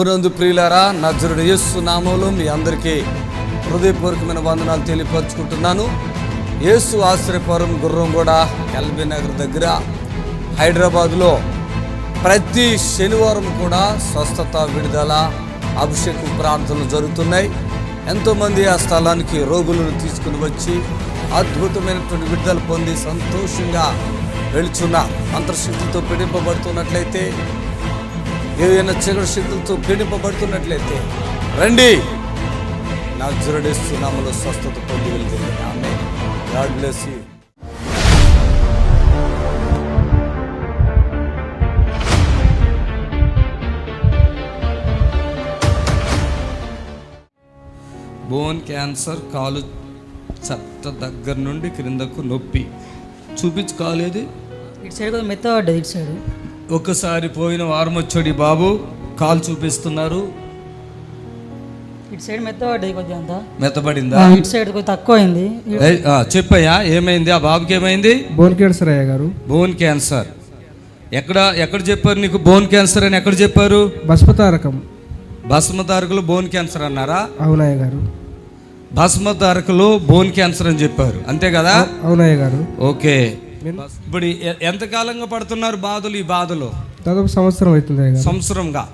నందు ప్రియులారా, నజరుడు యేసు నామములో మీ అందరికీ హృదయపూర్వకమైన వందనాలు తెలియపరుచుకుంటున్నాను. యేసు ఆశ్రయపురం గుర్రంగూడ ఎల్బీ నగర్ దగ్గర హైదరాబాద్లో ప్రతి శనివారం కూడా స్వస్థత, విడుదల, అభిషేకం ప్రార్థనలు జరుగుతున్నాయి. ఎంతోమంది ఆ స్థలానికి రోగులను తీసుకుని వచ్చి అద్భుతమైనటువంటి విడుదల పొంది సంతోషంగా వెళుచున్న అంతర్శక్తితో పీడింపబడుతున్నట్లయితే, ఏదైనా చీకటి శక్తులతో పీడింపబడుతున్నట్లయితే రండి, నజరేయుడు యేసు నామములో స్వస్థత పొంది వెళ్తుంది. ఆమేన్. God bless you. Bone cancer, కాలు చట్ట దగ్గర నుండి క్రిందకు నొప్పి చూపించుకోలేదు. ఇటు సైడ్ కొంచెం మెత్తబడ్డది. ఇటు సైడ్ ఒకసారి పోయిన వారం వచ్చాడు ఈ బాబు, కాలు చూపిస్తున్నారు. ఇటు సైడ్ మెత్తబడ్డది, కొంచెం అంతా మెత్తబడిందా? ఇటు సైడ్ కొంచెం తక్కువ అయింది. చెప్పయ్యా, ఏమైంది? ఆ బాబుకి ఏమైంది? బోన్ క్యాన్సర్ అయ్యా గారు. Bone cancer. ఎక్కడ చెప్పారు నీకు బోన్ క్యాన్సర్ అని? ఎక్కడ చెప్పారు? భస్మతారకం. భస్మతారకులు బోన్ క్యాన్సర్ అన్నారా? అవునయ్య గారు. భస్మతారకులు బోన్ క్యాన్సర్ అని చెప్పారు, అంతే కదా? అవునయ్య గారు. ఓకే. ఇప్పుడు ఎంతకాలంగా పడుతున్నారు బాధలు? ఈ బాధలు దాదాపు సంవత్సరం అవుతుంది. సంవత్సరంగా.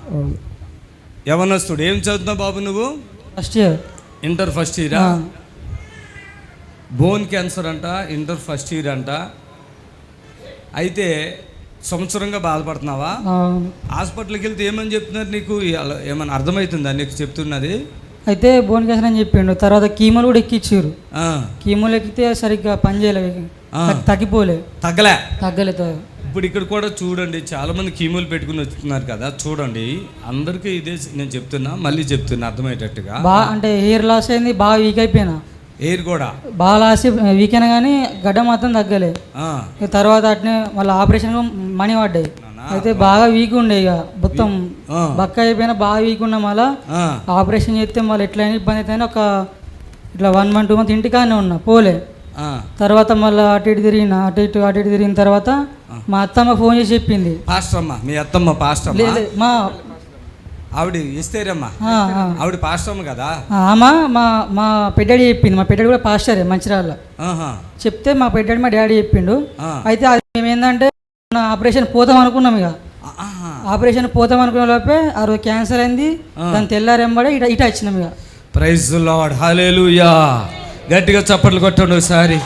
యవనస్తుడు. ఏం చదువుతున్నావు బాబు నువ్వు? First year. ఇంటర్ ఫస్ట్ ఇయరా? బోన్ క్యాన్సర్ అంట, ఇంటర్ ఫస్ట్ ఇయర్ అంట. అయితే సంవత్సరంగా బాధపడుతున్నావా? హాస్పిటల్కి వెళ్తే ఏమని చెప్తున్నారు నీకు? ఏమన్నా అర్థమవుతుందా నీకు చెప్తున్నది? అయితే బోన్ క్యాన్సర్ అని చెప్పిండు. తర్వాత కీమోలు కూడా ఎక్కిచ్చారు. కీమోలు ఎక్కితే సరిగ్గా పని చేయలేదు, తగ్గలేదు. ఇప్పుడు ఇక్కడ కూడా చూడండి, చాలా మంది కీమోలు పెట్టుకుని వస్తున్నారు కదా, చూడండి. అందరికీ ఇదే నేను చెప్తున్నా, మళ్ళీ చెప్తున్నా అర్థమయ్యేటట్టుగా. అంటే హెయిర్ లాస్ అయింది, బాగా వీక్ అయిపోయినా. హెయిర్ కూడా బాగా లాస్ వీక్ అయినా కానీ గడ్డ మాత్రం తగ్గలే. తర్వాత అట్నే మళ్ళీ ఆపరేషన్ మనీ పడ్డాయి. అయితే బాగా వీక్ ఉండే, ఇక మొత్తం బక్క అయిపోయినా, బాగా వీక్ ఉన్నా. మళ్ళీ ఆపరేషన్ చేస్తే మళ్ళీ ఎట్లయినా ఇబ్బంది అయితే ఒక ఇట్లా 1 month 2 months ఇంటికానే ఉన్నా, పోలే. తర్వాత మళ్ళీ అటు ఇటు తిరిగిన తర్వాత మా అత్తమ్మ ఫోన్ చేసి చెప్పింది. పాస్టర్మ్మ, మీ అత్తమ్మ పాస్టర్మ్మ? మా ఆవిడ ఇస్తేరమ్మా, ఆవిడ పాస్టర్మ్మ కదా. మా పెడ్డాడి చెప్పింది. మా పెడ్డాడి కూడా పాస్టరే, మంచిర్యాల. చెప్తే మా పెడ్డాడి మా డాడీ చెప్పిండు. అయితే అది మేము ఏంటంటే ఆపరేషన్ పోతాం అనుకున్నాం. ఇక ఆపరేషన్ పోతాం అనుకునే లోపే ఆ రోజు క్యాన్సర్ అయింది. దాని తెల్లారెంబడే ఇట వచ్చినాం. ఇక ప్రైజ్ ది లార్డ్, హల్లెలూయా. గట్టిగా చప్పట్లు కొట్టండి ఒకసారి.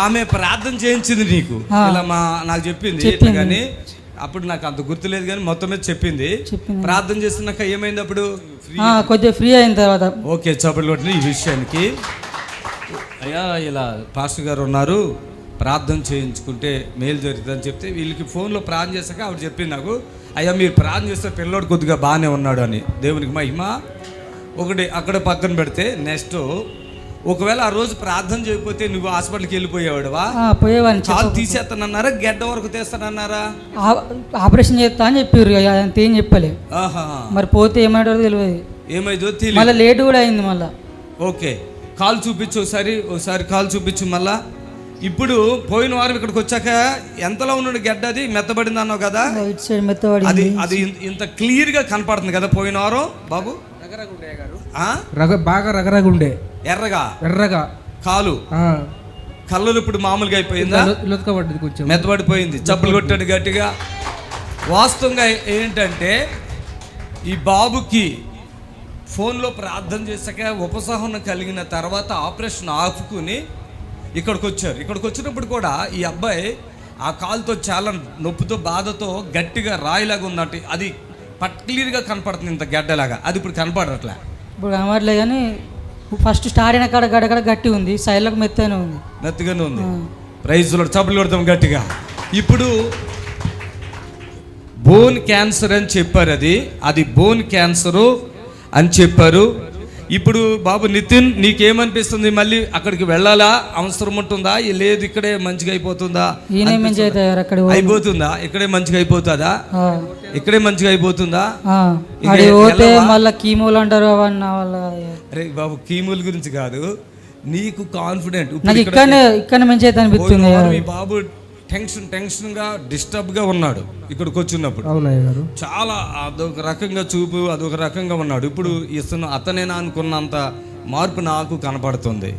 ఆమె ప్రార్థన చేయించింది నీకు, ఇలా నాకు చెప్పింది. కానీ అప్పుడు నాకు అంత గుర్తులేదు, కానీ మొత్తం మీద చెప్పింది. ప్రార్థన చేస్తున్నాక ఏమైంది అప్పుడు? కొద్దిగా ఫ్రీ అయిన తర్వాత. ఓకే, చప్పట్లు కొట్టిన ఈ విషయానికి. అయ్యా, ఇలా పాస్టర్ గారు ఉన్నారు, ప్రార్థన చేయించుకుంటే మేలు జరుగుతుందని చెప్తే వీళ్ళకి ఫోన్లో ప్రార్థన చేశాక ఆవిడ చెప్పింది నాకు, అయ్యా మీరు ప్రార్థన చేస్తే పిల్లోడు కొద్దిగా బాగానే ఉన్నాడు అని. దేవునికి మహిమ. ఒకటి అక్కడ పక్కన పెడితే, నెక్స్ట్ ఒకవేళ ఆ రోజు ప్రార్థన చేయకపోతే నువ్వు హాస్పిటల్కి వెళ్ళిపోయేవాడువా? పోయేవాడిని. కాలు తీసేస్తానన్నారా, గడ్డ వరకు తీస్తానన్నారా? ఆపరేషన్ చేస్తా అని చెప్పారు, అంతేం చెప్పలే. మరి పోతే ఏమైనా తెలియదు, ఏమైందో తెలియదు. మళ్ళీ లేట్ కూడా అయింది. మళ్ళీ ఓకే, కాలు చూపించు ఒకసారి కాలు చూపించు. మళ్ళా ఇప్పుడు పోయిన వారం ఇక్కడికి వచ్చాక ఎంతలో ఉన్నాడు గడ్డ? అది మెత్తబడింది అన్నావు కదా, అది ఇంత క్లియర్ గా కనపడుతుంది కదా. పోయిన వారం బాబు బాగా రగరగుండే, ఎర్రగా కాలు కళ్ళు ఇప్పుడు మామూలుగా అయిపోయిందా? కొంచెం మెత్తబడిపోయింది. చప్పులు కొట్టాడు గట్టిగా. వాస్తవంగా ఏంటంటే ఈ బాబుకి ఫోన్లో ప్రార్థన చేశాక ఉపశమనం కలిగిన తర్వాత ఆపరేషన్ ఆపుకుని ఇక్కడికి వచ్చారు. ఇక్కడికి వచ్చినప్పుడు కూడా ఈ అబ్బాయి ఆ కాలుతో చాలా నొప్పితో, బాధతో గట్టిగా రాయిలాగా ఉందంటే అది క్లియర్గా కనపడుతుంది, ఇంత గడ్డలాగా. అది ఇప్పుడు కనపడట్లే. ఇప్పుడు కనపడలే, కానీ ఫస్ట్ స్టార్ట్ అయిన కాడ గడగడ గట్టి ఉంది, సైడ్లకు మెత్తగానే ఉంది. ప్రైజ్ లో చప్పట్లు కొడతాం గట్టిగా. ఇప్పుడు బోన్ క్యాన్సర్ అని చెప్పారు, అది బోన్ క్యాన్సరు అని చెప్పారు. ఇప్పుడు బాబు నితిన్, నీకేమనిపిస్తుంది? మళ్ళీ అక్కడికి వెళ్ళాలా, అవసరం ఉంటుందా? లేదు ఇక్కడే మంచిగా అయిపోతుందా? అయిపోతుందా? ఇక్కడే మంచిగా అయిపోతుందా? ఇక్కడే మంచిగా అయిపోతుందా? మళ్ళీ కీమోలు అంటారు. అరే బాబు, కీమోల గురించి కాదు, నీకు కాన్ఫిడెంట్ ఇక్కడ మంచిగా అనిపిస్తుంది. బాబు టెన్షన్గా డిస్టర్బ్గా ఉన్నాడు ఇక్కడికి వచ్చినప్పుడు. అవునయ్య గారు. చాలా అదొక రకంగా చూపు అదొక రకంగా ఉన్నాడు. ఇప్పుడు అతనేనా అనుకున్నంత మార్పు నాకు కనపడుతుంది.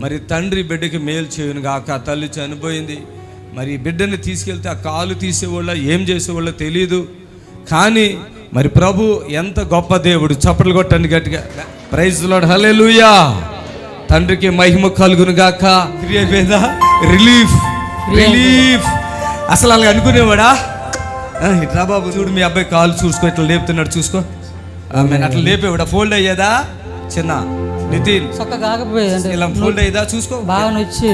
మరి తండ్రి బిడ్డకి మేలు చేయను గాక. తల్లి చనిపోయింది, మరి బిడ్డని తీసుకెళ్తే ఆ కాలు తీసేవాళ్ళ ఏం చేసేవాళ్ళ తెలియదు. కానీ మరి ప్రభు ఎంత గొప్ప దేవుడు. చప్పట్లు కొట్టండి గట్టిగా. ప్రైజ్ లార్డ్, హల్లెలూయా. తండ్రికి మహిమ కలుగును గాక. రిలీఫ్. అసలు అలాగ అనుకునేవాడా? ఇట్లా బాబు చూడు, మీ అబ్బాయి కాలు చూసుకో, ఇట్లా లేపుతున్నాడు చూసుకో. అట్లా లేపేవాడా? ఫోల్డ్ అయ్యేదా? చిన్న నితిన్ ఇలా ఫోల్డ్ అయ్యేదా? చూసుకో, బాగా నొచ్చి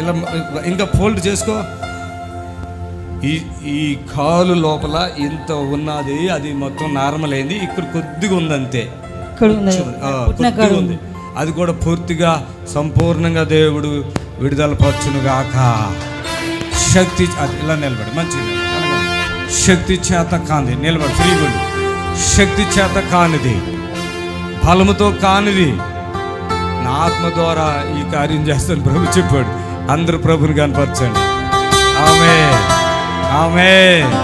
ఇలా ఇంకా ఫోల్డ్ చేసుకో. ఈ కాలు లోపల ఇంత ఉన్నది, అది మొత్తం నార్మల్ అయింది. ఇక్కడ కొద్దిగా ఉంది అంతే, కొద్దిగా ఉంది. అది కూడా పూర్తిగా సంపూర్ణంగా దేవుడు విడుదల పరచును గాక. శక్తి ఇలా నిలబడి మంచిది. శక్తి చేత కానిది నిలబడి ఫ్రీగా. శక్తి చేత కానిది, బలముతో కానిది, నా ఆత్మ ద్వారా ఈ కార్యం చేస్తాను ప్రభు చెప్పాడు. అందరూ ప్రభుని కనపరచండి. ఆమేన్, ఆమేన్,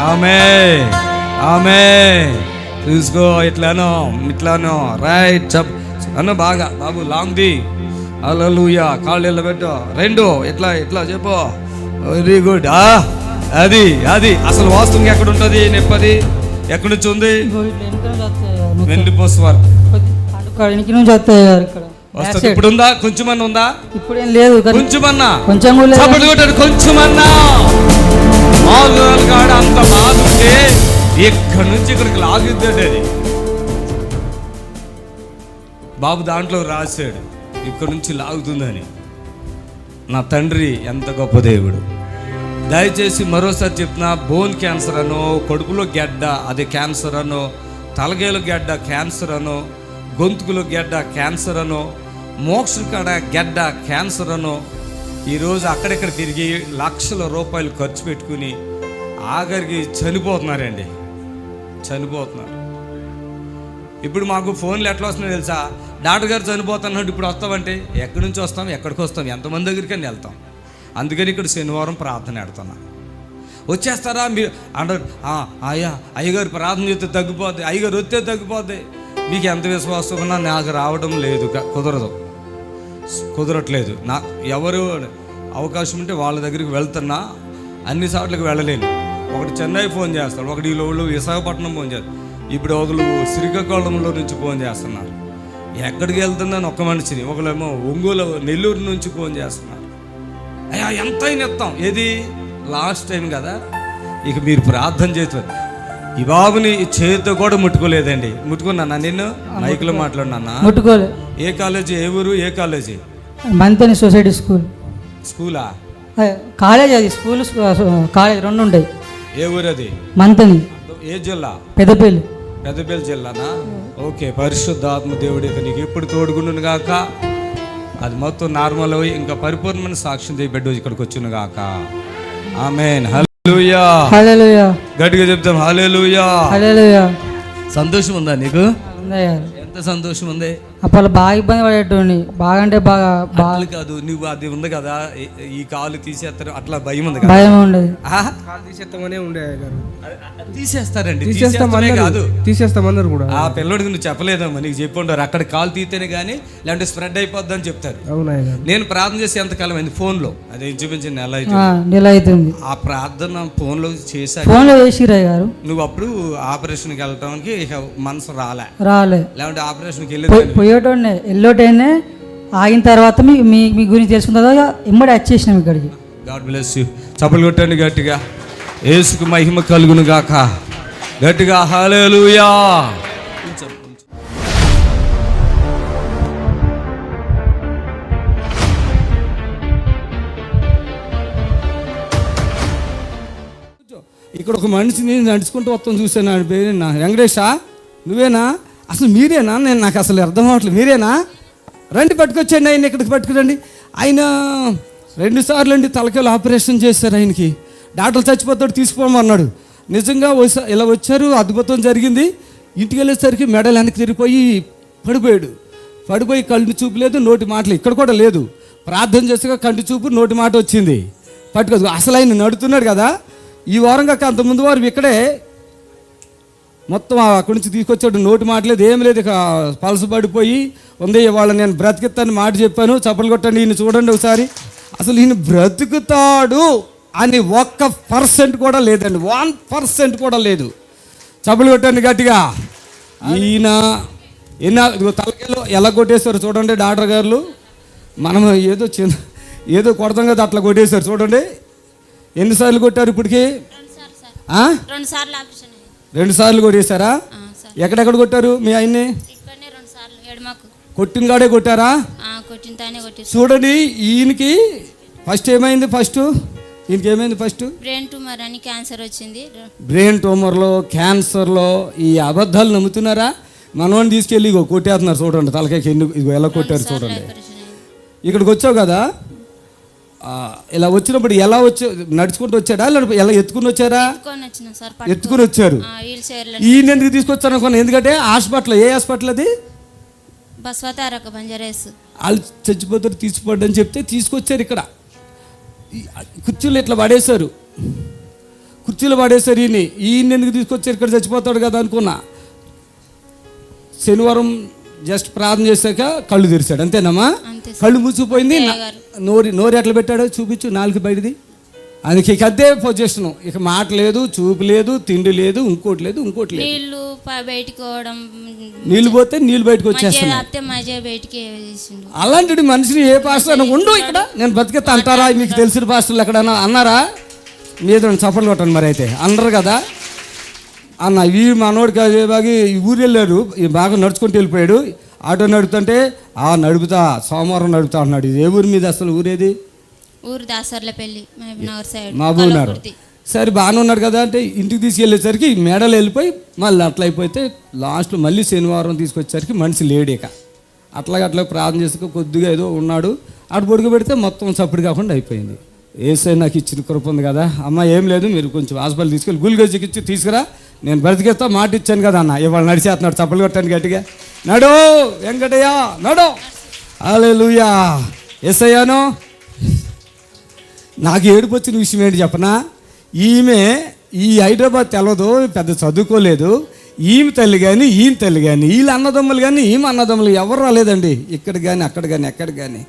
ఆమేన్, ఆమేన్. చూసుకో, ఇట్లానో రైట్ చెప్ అన్న బాగా బాబు లాంగ్ ది. హల్లెలూయా. కాళ్ళు ఎల్లబెట్టు, రెండు ఇట్లా చెప్పు. Very good. అది అసలు వాస్తవం ఎక్కడ ఉంటుంది? నెప్పది ఎక్కడి నుంచి ఉంది? వెన్నుపూస వరకు వస్తుంది. ఇప్పుడు ఉందా? కొంచెమన్నా ఉందా? ఇప్పుడు ఏం లేదు. కొంచెమన్నా, కొంచెం కొంచెమన్నా కాడ అంత లాగుంటే ఇక్కడి నుంచి ఇక్కడికి లాగుద్దాడు. అది బాబు దాంట్లో రాశాడు, ఇక్కడ నుంచి లాగుతుందని. నా తండ్రి ఎంత గొప్ప దేవుడు. దయచేసి మరోసారి చెప్తున్నా, బోన్ క్యాన్సర్ అనో, కడుపులో గెడ్డ అది క్యాన్సర్ అనో, తలగేలు గెడ్డ క్యాన్సర్ అనో, గొంతుకులో గెడ్డ క్యాన్సర్ అనో, మోక్ష కాడ గెడ్డ క్యాన్సర్ అనో, ఈరోజు అక్కడెక్కడ తిరిగి లక్షల రూపాయలు ఖర్చు పెట్టుకుని ఆఖరికి చనిపోతున్నారండి. ఇప్పుడు మాకు ఫోన్లు ఎట్లా వస్తున్నాయో తెలుసా? డాక్టర్ గారు చనిపోతున్నాడు, ఇప్పుడు వస్తామంటే ఎక్కడి నుంచి వస్తాం, ఎక్కడికి వస్తాం, ఎంతమంది దగ్గరికి వెళ్తాం. అందుకని ఇక్కడ శనివారం ప్రార్థన పెడుతున్నా. వచ్చేస్తారా మీరు అంటారు. అయ్యగారు ప్రార్థన చేస్తే తగ్గిపోద్ది, అయ్యగారు వస్తే తగ్గిపోద్ది. మీకు ఎంత విశ్వాసం ఉన్నా నాకు రావడం లేదు, కుదరట్లేదు. ఎవరు అవకాశం ఉంటే వాళ్ళ దగ్గరికి వెళ్తున్నా, అన్ని సార్లకు వెళ్ళలేను. ఒకటి చెన్నై ఫోన్ చేస్తాడు, ఒకటి వీళ్ళు విశాఖపట్నం ఫోన్ చేస్తారు, ఇప్పుడు ఒకళ్ళు శ్రీకాకుళంలో నుంచి ఫోన్ చేస్తున్నారు. ఎక్కడికి వెళ్తుందని ఒక్క మనిషిని, ఒకళ్ళేమో ఒంగోలు నెల్లూరు నుంచి ఫోన్ చేస్తున్నారు. అయ్యా ఎంతైనా ఎత్తాం. ఏది లాస్ట్ టైం కదా, ఇక మీరు ప్రార్థన చేస్తారు. ఈ బాబుని చేతితో కూడా ముట్టుకోలేదండి. ముట్టుకున్నా నిన్ను మైక్లో మాట్లాడినా? ముట్టుకోలే. ఏ కాలేజీ, ఏ ఊరు, ఏ కాలేజీ? మంతని సొసైటీ స్కూలా? కాలేజ్. అది స్కూల్ కాలేజ్ రెండు ఉంటాయి. ఏ ఊరు అది? మంతని. ఏ జిల్లా? పెద్దపల్లి జిల్లానా? ఓకే. పరిశుద్ధాత్మ దేవుడి నీకు ఎప్పుడు తోడుగుండును గాక. అది మొత్తం నార్మల్ అయ్యి ఇంకా పరిపూర్ణమైన సాక్ష్యం చేయి బిడ్డ ఇక్కడికి వచ్చును గాక. ఆమేన్. హల్లెలూయా. హల్లెలూయా. గట్టిగా చెప్తాం హల్లెలూయా. హల్లెలూయా. సంతోషం ఉందా నీకు? ఎంత సంతోషం ఉంది. అప్పుడు బాగా ఇబ్బంది పడేటోని. బాగా అంటే బాగా కాదు, నువ్వు అది ఉంది కదా, ఈ కాలు తీసేస్తారు అట్లా భయం ఉంది. భయం ఉండదు. తీసేస్తామనే ఉండే తీసేస్తారండి, తీసేస్తామన్నారు కూడా. ఆ పిల్లడికి నువ్వు చెప్పలేదమ్మా, నీకు చెప్పి ఉంటారు అక్కడ కాలు తీతేనే కానీ లేదంటే స్ప్రెడ్ అయిపోద్ది అని చెప్తారు. నేను ప్రార్థన చేసి ఎంతకాలం అయింది ఫోన్లో, అది చూపించి నెల అవుతుంది. ఆ ప్రార్థన ఫోన్లో చేసిరా గారు. నువ్వు అప్పుడు ఆపరేషన్కి వెళ్ళటానికి మనసు రాలే లేదంటే ఆపరేషన్కి వెళ్ళేటోనే ఆగిన తర్వాత మీ గురించి తెలుసుకున్న తర్వాత ఇమ్మడి వచ్చేసినాం ఇక్కడికి. God bless you. చప్పలు కొట్టండి గట్టిగా. యేసుకు మహిమ కలుగును గాక. గట్టిగా హల్లెలూయా. ఇక్కడ ఒక మనిషిని నడుచుకుంటూ వస్తాం చూసాను. ఆయన పేరు వెంకటేశా, నువ్వేనా? అసలు మీరేనా? నాకు అసలు అర్థం అవ్వట్లేదు. మీరేనా? రండి పట్టుకొచ్చండి, ఆయన ఇక్కడికి పట్టుకురండి. ఆయన 2 సార్లు అండి తలకాయలు ఆపరేషన్ చేశారు. ఆయనకి డాక్టర్ చచ్చిపోతాడు తీసుకోమన్నాడు. నిజంగా ఇలా వచ్చారు, అద్భుతం జరిగింది. ఇంటికి వెళ్ళేసరికి మెడలు వెనక్కి తిరిగిపోయి పడిపోయి కళ్ళు చూపు లేదు, నోటి మాటలు ఇక్కడ కూడా లేదు. ప్రార్థన చేసాక కంటి చూపు, నోటి మాట వచ్చింది. పట్టుకోదు. అసలు ఆయన నడుతున్నాడు కదా. ఈ వారం కాక అంత ముందు వారు ఇక్కడే మొత్తం అక్కడి నుంచి తీసుకొచ్చాడు. నోటి మాటలేదు, ఏం లేదు, ఇక పలస పడిపోయి ఉంది. ఇవాళ నేను బ్రతికిస్తాను మాట చెప్పాను. చప్పలు కొట్టండి, ఈయన చూడండి ఒకసారి. అసలు ఈయన బ్రతుకుతాడు అని 1% కూడా లేదండి, 1% కూడా లేదు. చప్పలు కొట్టండి గట్టిగా. ఈయన తలకేలో ఎలా కొట్టేశారు చూడండి డాక్టర్ గారు. మనం ఏదో కొడతాం కదా, అట్లా కొట్టేశారు చూడండి. ఎన్నిసార్లు కొట్టారు ఇప్పటికి? 2 సార్లు కొట్టేశారా? ఎక్కడెక్కడ కొట్టారు మీ ఆయన్ని? కొట్టినగాడే కొట్టారా? చూడండి, ఈయనకి ఫస్ట్ ఏమైంది? ఈయనకి ఏమైంది? బ్రెయిన్ ట్యూమర్ అని క్యాన్సర్ వచ్చింది. బ్రెయిన్ ట్యూమర్లో, క్యాన్సర్లో ఈ అబద్ధాలు నమ్ముతున్నారా? మనవాడిని తీసుకెళ్ళి ఇగో కొట్టేస్తున్నారు చూడండి తలకాయకి. ఇగో ఎలా కొట్టారు చూడండి. ఇక్కడికి వచ్చావు కదా, ఇలా వచ్చినప్పుడు ఎలా నడుచుకుంటూ వచ్చాడా ఎలా ఎత్తుకుని వచ్చారా? ఎత్తుకుని వచ్చారు. ఈయన ఎందుకు తీసుకొచ్చారు అనుకున్నా, ఎందుకంటే హాస్పిటల్, ఏ హాస్పిటల్ అది? వాళ్ళు చచ్చిపోతారు తీసుకోండి అని చెప్తే తీసుకొచ్చారు. ఇక్కడ కుర్చీలు ఇట్లా పడేశారు, ఈయన ఎందుకు తీసుకొచ్చారు? ఇక్కడ చచ్చిపోతాడు కదా అనుకున్నా. శనివారం జస్ట్ ప్రార్థన చేశాక కళ్ళు తెరిచాడు, అంతేనమ్మా? కళ్ళు మూసిపోయింది. నోరు ఎట్లా పెట్టాడో చూపించు, నాలుగు బయటిది. అందుకే ఇక అదే పొజిషన్, ఇక మాట లేదు, చూపు లేదు, తిండి లేదు, ఇంకోటి లేదు. నీళ్ళు పోతే నీళ్ళు బయటకు వచ్చేస్తాయి. అలాంటి మనిషిని ఏ పాస్టర్ ఉండు ఇక్కడ నేను బతికేస్తా అంటారా? మీకు తెలిసిన పాస్టర్లు ఎక్కడన్నా అన్నారా? మీద చప్పట్లు కొట్టండి. మరి అయితే అనరు కదా అన్న. ఈ మనోడికి అదే బాగా ఊరు వెళ్ళారు, బాగా నడుచుకుంటూ వెళ్ళిపోయాడు. ఆటో నడుపుతుంటే నడుపుతా, సోమవారం నడుపుతా అన్నాడు. ఇది ఏ ఊరి మీద? అసలు ఊరేది? మహబూబ్నగర్. సరే బాగానే ఉన్నాడు కదా అంటే ఇంటికి తీసుకెళ్ళేసరికి మేడలు వెళ్ళిపోయి మళ్ళీ అట్లా అయిపోతే లాస్ట్లో మళ్ళీ శనివారం తీసుకొచ్చేసరికి మనిషి లేడేక. అట్లా ప్రార్థన చేసుకు కొద్దిగా ఏదో ఉన్నాడు. అటు పొడుగు పెడితే మొత్తం చప్పుడు కాకుండా అయిపోయింది. ఏసై నాకు ఇచ్చిన కృప ఉంది కదా. అమ్మ ఏం లేదు, మీరు కొంచెం హాస్పిటల్ తీసుకెళ్ళి గుల్గోజుకి ఇచ్చి తీసుకురా, నేను బ్రతికేస్తా మాట ఇచ్చాను కదా అన్న. ఇవాళ నడిచేస్తున్నాడు, చప్పలు కొట్టాను గట్టిగా. నడు వెంకటయ్య నడు. హల్లెలూయా. యేసయ్యాను. నాకు ఏడుపు వచ్చిన విషయం ఏంటి చెప్పనా? ఈమె ఈ హైదరాబాద్ తెలవదు, పెద్ద చదువుకోలేదు. ఈమె తల్లి కానీ ఈయన తల్లి కానీ వీళ్ళ అన్నదమ్ములు కానీ ఈమె అన్నదమ్ములు ఎవరు రాలేదండి. ఇక్కడ కానీ అక్కడ కానీ ఎక్కడ కానీ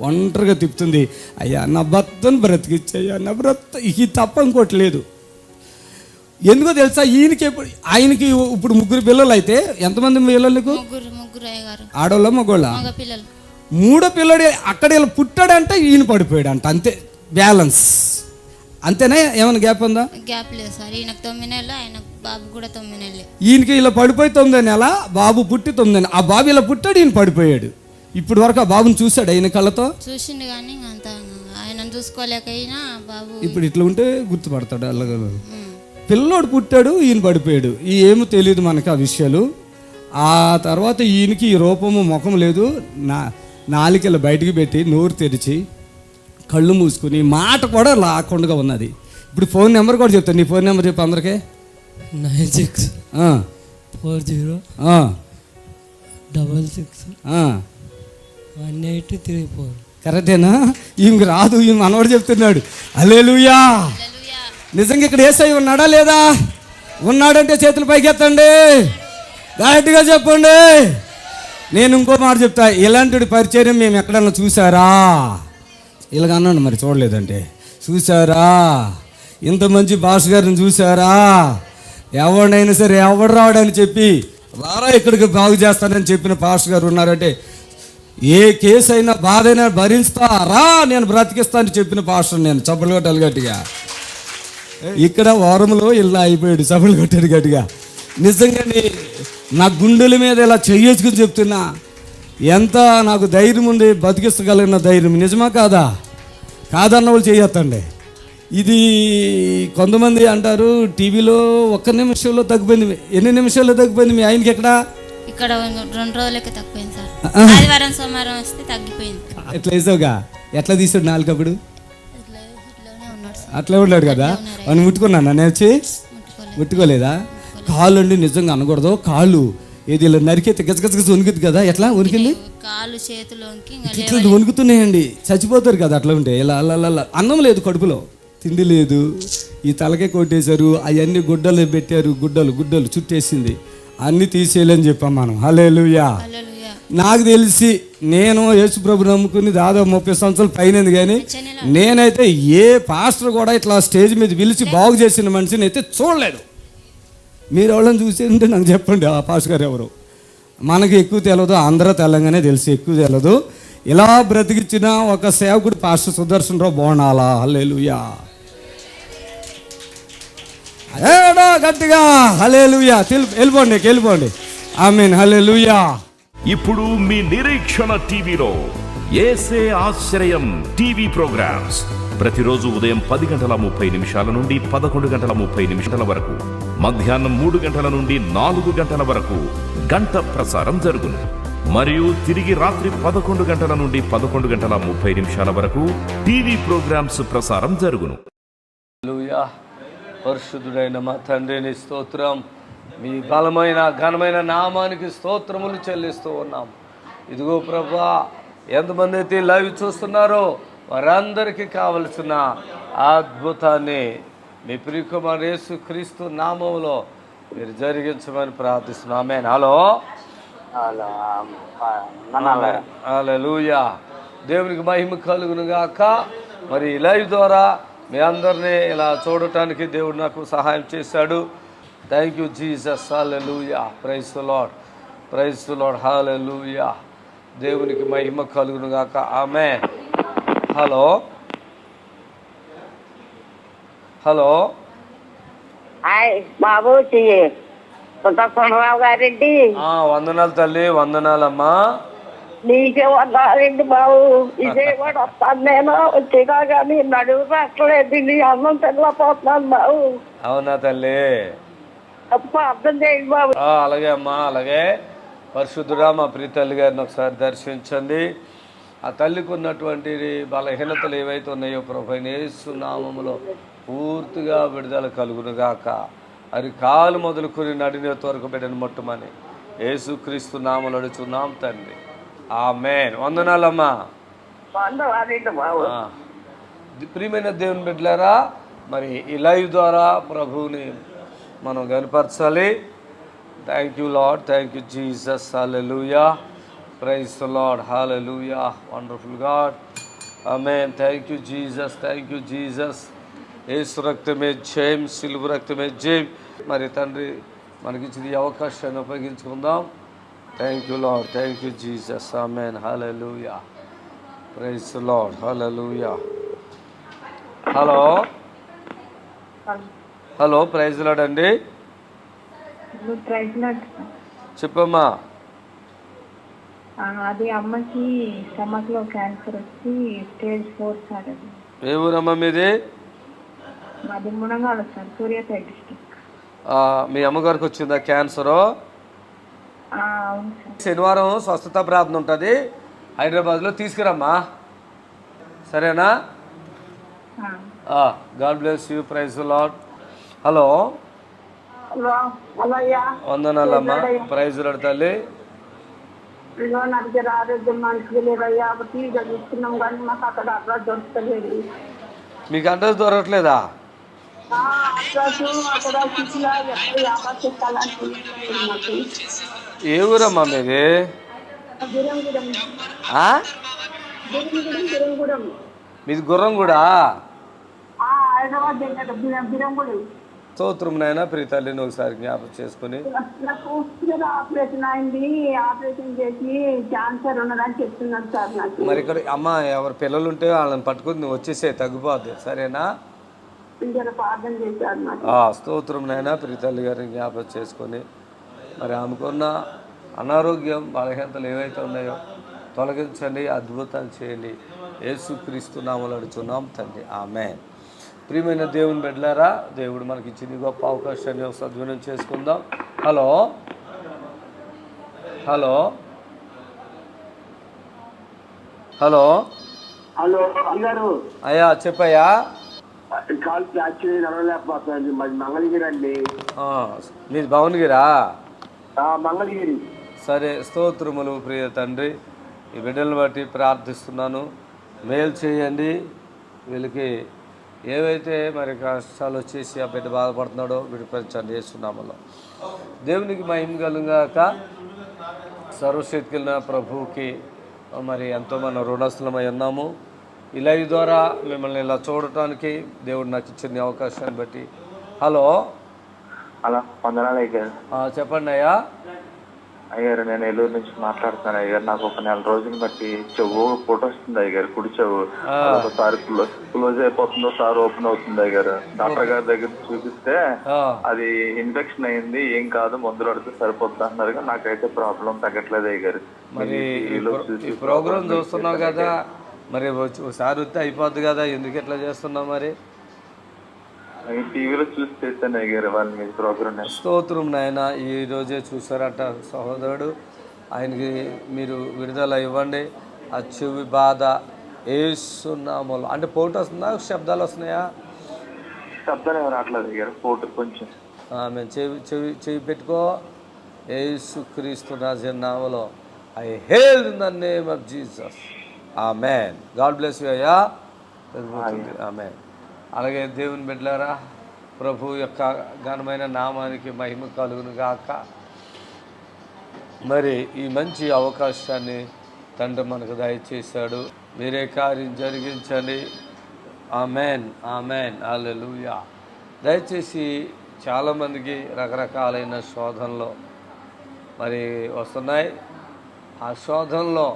ఒంటరిగా తిప్పుతుంది. అయ్యా నా భర్తను బ్రతికిచ్చయ్యా, నా భర్త ఇది తప్ప ఇంకోటి లేదు. ఎందుకో తెలుసా? ఆయనకి ఇప్పుడు 3 పిల్లలు. అయితే ఎంతమంది పిల్లలకు? ఆడోళ్ళ మగోళ్ళ? 3 పిల్లడు. అక్కడ ఇలా పుట్టాడంటే ఈయన పడిపోయాడంట, అంతే. బ్యాలెన్స్ అంతేనా? ఏమైనా గ్యాప్ ఉందా? గ్యాప్ లేదు సార్. ఈయనకు 9 నెలలు, ఆయన బాబు కూడా 9 నెలలు. ఈయనకి ఇలా పడిపోయి 9 నెల, బాబు పుట్టి 9 నెలలు. ఆ బాబు ఇలా పుట్టాడు, ఈయన పడిపోయాడు. ఇప్పుడు వరకు ఆ బాబుని చూశాడు ఆయన కళ్ళతో? చూసిండు కానీ అంత ఆయన చూసుకోలేకైనా బాబు ఇప్పుడు ఇట్లా ఉంటే గుర్తుపడతాడు. అలాగే పిల్లోడు పుట్టాడు, ఈయన పడిపోయాడు. ఏమో తెలియదు మనకు ఆ విషయాలు. ఆ తర్వాత ఈయనకి ఈ రూపము ముఖం లేదు. నాలికలు బయటికి పెట్టి నోరు తెరిచి కళ్ళు మూసుకుని మాట కూడా లాకుండా ఉన్నది. ఇప్పుడు ఫోన్ నెంబర్ కూడా చెప్తాను. నీ ఫోన్ నెంబర్ చెప్పు అందరికీ. 96401834. కరెక్టేనా? ఈమెకి రాదు, ఈమె మనవాడు చెప్తున్నాడు. హల్లెలూయా. నిజంగా ఇక్కడ యేసై ఉన్నాడా లేదా? ఉన్నాడంటే చేతులు పైకెత్తండి, గట్టిగా చెప్పండి. నేను ఇంకో మాట చెప్తా, ఇలాంటి పరిచయం మేము ఎక్కడన్నా చూసారా? ఇలాగ అన్నాను, మరి చూడలేదంటే చూసారా? ఇంత మంచి భాష గారిని చూసారా? ఎవరినైనా సరే ఎవడు రావడని చెప్పి రారా ఇక్కడికి బాగు చేస్తానని చెప్పిన పాస్టర్ గారు ఉన్నారంటే, ఏ కేసు అయినా బాధ అయినా భరిస్తారా, నేను బ్రతికిస్తానని చెప్పిన పాస్టర్ నేను. చప్పలు కొట్టాలి గట్టిగా. ఇక్కడ వారంలో ఇలా అయిపోయాడు, చప్పలు కొట్టాడు గట్టిగా. నిజంగానే నా గుండెల మీద ఇలా చెయ్యేసుకుని చెప్తున్నా, ఎంత నాకు ధైర్యం ఉంది, బతికిస్తగలిగిన ధైర్యం. నిజమా కాదా? కాదన్న వాళ్ళు చేయొద్దండి. ఇది కొంతమంది అంటారు టీవీలో 1 నిమిషంలో తగ్గిపోయింది. ఎన్ని నిమిషాల్లో తగ్గిపోయింది? మీ ఆయనకి ఎక్కడ? ఇక్కడ 2 రోజులకి తగ్గిపోయింది సార్. ఆదివారం సోమవారం వస్తే తగ్గిపోయింది. ఎట్లా వేసావుగా? ఎట్లా తీసాడు నాలుకప్పుడు? అట్లా ఉన్నాడు కదా. అని ముట్టుకున్నాను నేను వచ్చి? ముట్టుకోలేదా? కాళ్ళు అండి నిజంగా అనకూడదు. కాళ్ళు ఏది ఇలా నరికితే గజగజగజ వణుకుతుంది కదా. ఎట్లా వణికింది? కాళ్ళు చేతులు ఇట్లా వణుకుతున్నాయండి, చచ్చిపోతారు కదా అట్లా ఉంటే. ఇలా అలా అన్నం లేదు కడుపులో. తిండి లేదు, ఈ తలకే కొట్టేశారు, అవన్నీ గుడ్డలు పెట్టారు, గుడ్డలు చుట్టేసింది, అన్నీ తీసేయాలని చెప్పాం మనం. హల్లెలూయా. హల్లెలూయా. నాకు తెలిసి నేను యేసుప్రభు నమ్ముకుని దాదాపు 30 సంవత్సరాలు పైనది, కానీ నేనైతే ఏ పాస్టర్ కూడా ఇట్లా స్టేజ్ మీద పిలిచి బాగు చేసిన మనిషిని అయితే చూడలేదు. మీరు ఎవరైనా చూసేంటే నాకు చెప్పండి, ఆ పాస్టర్ గారు ఎవరు. మనకి ఎక్కువ తెలియదు, ఆంధ్ర తెలంగాణ తెలిసి ఎక్కువ తెలియదు. ఇలా బ్రతికిచ్చిన ఒక సేవకుడు పాస్టర్ సుదర్శన్ రావు బోనాలా. హల్లెలూయా. ఏడో గట్టిగా హల్లెలూయా. వెళ్ళిపోండి. ఆమేన్. హల్లెలూయా. ఇప్పుడు మీ నిరీక్షణ టీవీలో యేసే ఆశ్రయం టీవీ ప్రోగ్రామ్స్ ప్రతిరోజు ఉదయం 10:30 నుండి 11:30 వరకు, మధ్యాహ్నం 3 నుండి 4 వరకు గంట ప్రసారం జరుగును. మరియు తిరిగి రాత్రి 11 నుండి 11:30 వరకు టీవీ ప్రోగ్రామ్స్ ప్రసారం జరుగును. హల్లెలూయా. పరిశుద్ధుడైన మా తండ్రిని స్తోత్రం, మీ బలమైన ఘనమైన నామానికి స్తోత్రములు చెల్లిస్తూ ఉన్నాం. ఇదిగో ప్రభా, ఎంతమంది అయితే లైవ్ చూస్తున్నారో వారందరికీ కావలసిన అద్భుతాన్ని మీ ప్రియకుమారుడు యేసు క్రీస్తు నామములో మీరు జరిగించమని ప్రార్థిస్తున్నాం. ఆమేన్. హల్లెలూయా. దేవునికి మహిమ కలుగును గాక. మరి లైవ్ ద్వారా మీ అందరినీ ఇలా చూడటానికి దేవుడు నాకు సహాయం చేశాడు. Thank you Jesus. హల్లెలూయా. Praise the Lord. హల్లెలూయా. దేవునికి మహిమ కలుగును గాక. ఆమేన్. హలో హాయ్ బాబు, సుదర్శనరావు గారెడ్డి. వందనాలు తల్లి, వందనాలమ్మా. నీకే వందాలండి బాబు. విజయవాడ వస్తాను నేను, వచ్చినా కానీ నడువు రావట్లేదు, నీ అన్నం తినలేకపోతున్నాను బాబు. అవునా తల్లి? అర్థం చేయండి బాబు. అలాగే అమ్మా, అలాగే. పరిశుద్ధుడా, మా ప్రియ తల్లి గారిని ఒకసారి దర్శించండి. ఆ తల్లికి ఉన్నటువంటి బలహీనతలు ఏవైతే ఉన్నాయో ప్రభు యేసు నామములో పూర్తిగా విడుదల కలుగును గాక. అది కాలు మొదలుకొని నడినేత వరకు బిడ్డను ముట్టమని యేసుక్రీస్తు నామములో అడుగుతున్నాం తండ్రి. ఆమేన్. వందనాలమ్మా. ప్రియమైన దేవుని బిడ్డలారా, మరి ఈ లైవ్ ద్వారా ప్రభువుని మనం కనపరచాలి. Thank you Lord, thank you Jesus. హల్లెలూయా. Praise the Lord. హల్లెలూయా. Wonderful God. ఆమేన్. Thank you Jesus. యేసు రక్తమే జయం, సిలువ రక్తమే జయం. మరి తండ్రి మనకిచ్చిన ఈ అవకాశాన్ని ఉపయోగించుకుందాం. Thank you Lord, thank you Jesus. ఆమేన్. హల్లెలూయా. Praise the Lord. హల్లెలూయా. హలో ప్రైజ్ ది లార్డ్ అండి. చెప్పమ్మా. అది అమ్మకి స్టమక్ లో క్యాన్సర్ వచ్చి స్టేజ్ 4 సార్. అది ఏ ఊరమ్మా మీది? మాది మునంగాల సార్, సూర్యాపేట డిస్ట్రిక్ట్. మీ అమ్మగారికి వచ్చిందా క్యాన్సరు? అవును సార్. శనివారం స్వస్థత ప్రార్థన ఉంటుంది హైదరాబాద్లో, తీసుకురమ్మా. సరేనా? God bless you. Praise the Lord. Hello వందనాలమ్మా. ప్రైజ్ ది లార్డ్ తల్లి. ఆరోగ్యం మంచిగా లేదయ్యా, టీవీగా చూస్తున్నాం కానీ మాకు అక్కడ అడ్రస్ దొరకలేదు. మీకు అడ్రస్ దొరకట్లేదా? ఏ ఊరమ్మా మీది? మీది గుర్రంగూడ? స్తోత్రం నాయన. ప్రియ తల్లిని ఒకసారి జ్ఞాపకం చేసుకుని. ఆపరేషన్ అయింది, ఆపరేషన్ చేసి క్యాన్సర్ ఉన్నదని చెప్తున్నాను సార్ నాకు. మరి ఇక్కడ అమ్మ ఎవరు పిల్లలు ఉంటే వాళ్ళని పట్టుకుని నువ్వు వచ్చేసే, తగ్గిపోద్ది. సరేనా? ప్రార్థన చేశారు. స్తోత్రం నాయన. ప్రియ తల్లి గారిని జ్ఞాపకం చేసుకొని మరి ఆమెకున్న అనారోగ్యం బలహీనతలు ఏవైతే ఉన్నాయో తొలగించండి, అద్భుతాలు చేయండి. యేసుక్రీస్తు నామములో అడుగుతున్నాం తండ్రి. ఆమేన్. ప్రియమైన దేవుని బిడ్డలారా, దేవుడు మనకి ఇచ్చిన గొప్ప అవకాశాన్ని సద్వినియోగం చేసుకుందాం. హలో అయ్యా, చెప్పయ్యా. మీది భవనగిరా? మంగళగిరి. సరే, స్తోత్రములు ప్రియ తండ్రి. ఈ బిడ్డలను బట్టి ప్రార్థిస్తున్నాను. మేలు చేయండి. వీళ్ళకి ఏవైతే మరి కష్టాలు వచ్చేసి ఆ బిడ్డ బాధపడుతున్నాడో విడిపించండి యేసునామములో. దేవునికి మహిమ కలుగాక. సర్వశక్తులైన ప్రభువుకి మరి ఎంతో మనం రుణస్థలమై ఉన్నాము. ఈ లైవ్ ద్వారా మిమ్మల్ని ఇలా చూడటానికి దేవుడు నాకు ఇచ్చిన అవకాశాన్ని బట్టి. హలో వందనాలు అయ్యారు. చెప్పండి అయ్యా. అయ్యారు, నేను ఏలూరు నుంచి మాట్లాడుతున్నాను అయ్యారు. నాకు ఒక 4 రోజులు బట్టి చెవు ఫోటో వస్తుంది అయ్యారు, కుడి చెవు. ఒకసారి క్లోజ్ అయిపోతుందో సార్ ఓపెన్ అవుతుంది అయ్యారు. డాక్టర్ గారి దగ్గర చూపిస్తే అది ఇన్ఫెక్షన్ అయింది, ఏం కాదు మందులు పడితే సరిపోతుంది అన్నారు. నాకైతే ప్రాబ్లం తగ్గట్లేదు అయ్యారు. మరి ఈ ప్రోగ్రామ్ చూస్తున్నావు కదా, మరి ఒకసారి వస్తే అయిపోద్ది కదా, ఎందుకు ఎట్లా చేస్తున్నావు? మరి టీవీలో చూసి చేస్తాను అయ్యారు వాళ్ళ మీద ప్రోగ్రామ్. స్తోత్రం నాయన, ఈ రోజే చూసారట సహోదరుడు. ఆయనకి మీరు విడుదల ఇవ్వండి. ఆ చెవి బాధ ఏసునామములో. అంటే పోటు వస్తుందా, శబ్దాలు వస్తున్నాయా? శబ్దాలు ఏమి రావట్లేదు అయ్యారు, పోటు కొంచెం. మేము చెవి పెట్టుకో. యేసుక్రీస్తు నామములో I hail in the name of Jesus. Amen. God bless you అయ్యా. ఆమేన్. అలాగే దేవుని బిడ్డలారా, ప్రభు యొక్క ఘనమైన నామానికి మహిమ కలుగును గాక. మరి ఈ మంచి అవకాశాన్ని తండ్రి మనకు దయచేశాడు. మీరే కార్యం జరిగించండి. ఆమేన్, ఆమేన్, హల్లెలూయా. దయచేసి చాలామందికి రకరకాలైన శోధనలు మరి వస్తున్నాయి. ఆ శోధనలో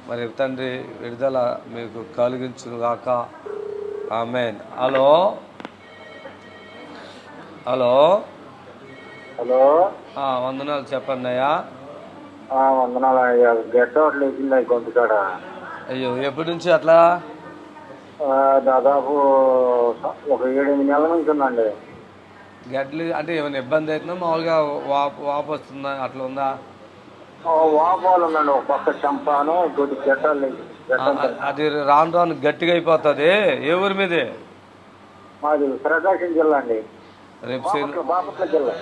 మరి తండ్రి విడుదల మీకు కలిగించును గాక. ఆమేన్. హలో హలో హలో, వందనాలు. చెప్పండి అయ్యా. వందనాలు అయ్యా. గడ్డ ఒకటి లేచింది గొంతుకాడ. అయ్యో, ఎప్పటి నుంచి అట్లా? దాదాపు ఒక 7-8 నెలల నుంచి ఉందండి. గడ్డలు అంటే ఏమైనా ఇబ్బంది అవుతుందా, మామూలుగా వాపు వస్తుందా, అట్లా ఉందా? వాపాలు ఉందండి, ఒక పక్క చంపాను, కొద్ది గడ్డలు. అది రాను రాను గట్టిగా అయిపోతుంది. ఏ ఊరి మీదే? మాది ప్రకాశం జిల్లా అండి. రేపు బాపట్ల జిల్లా.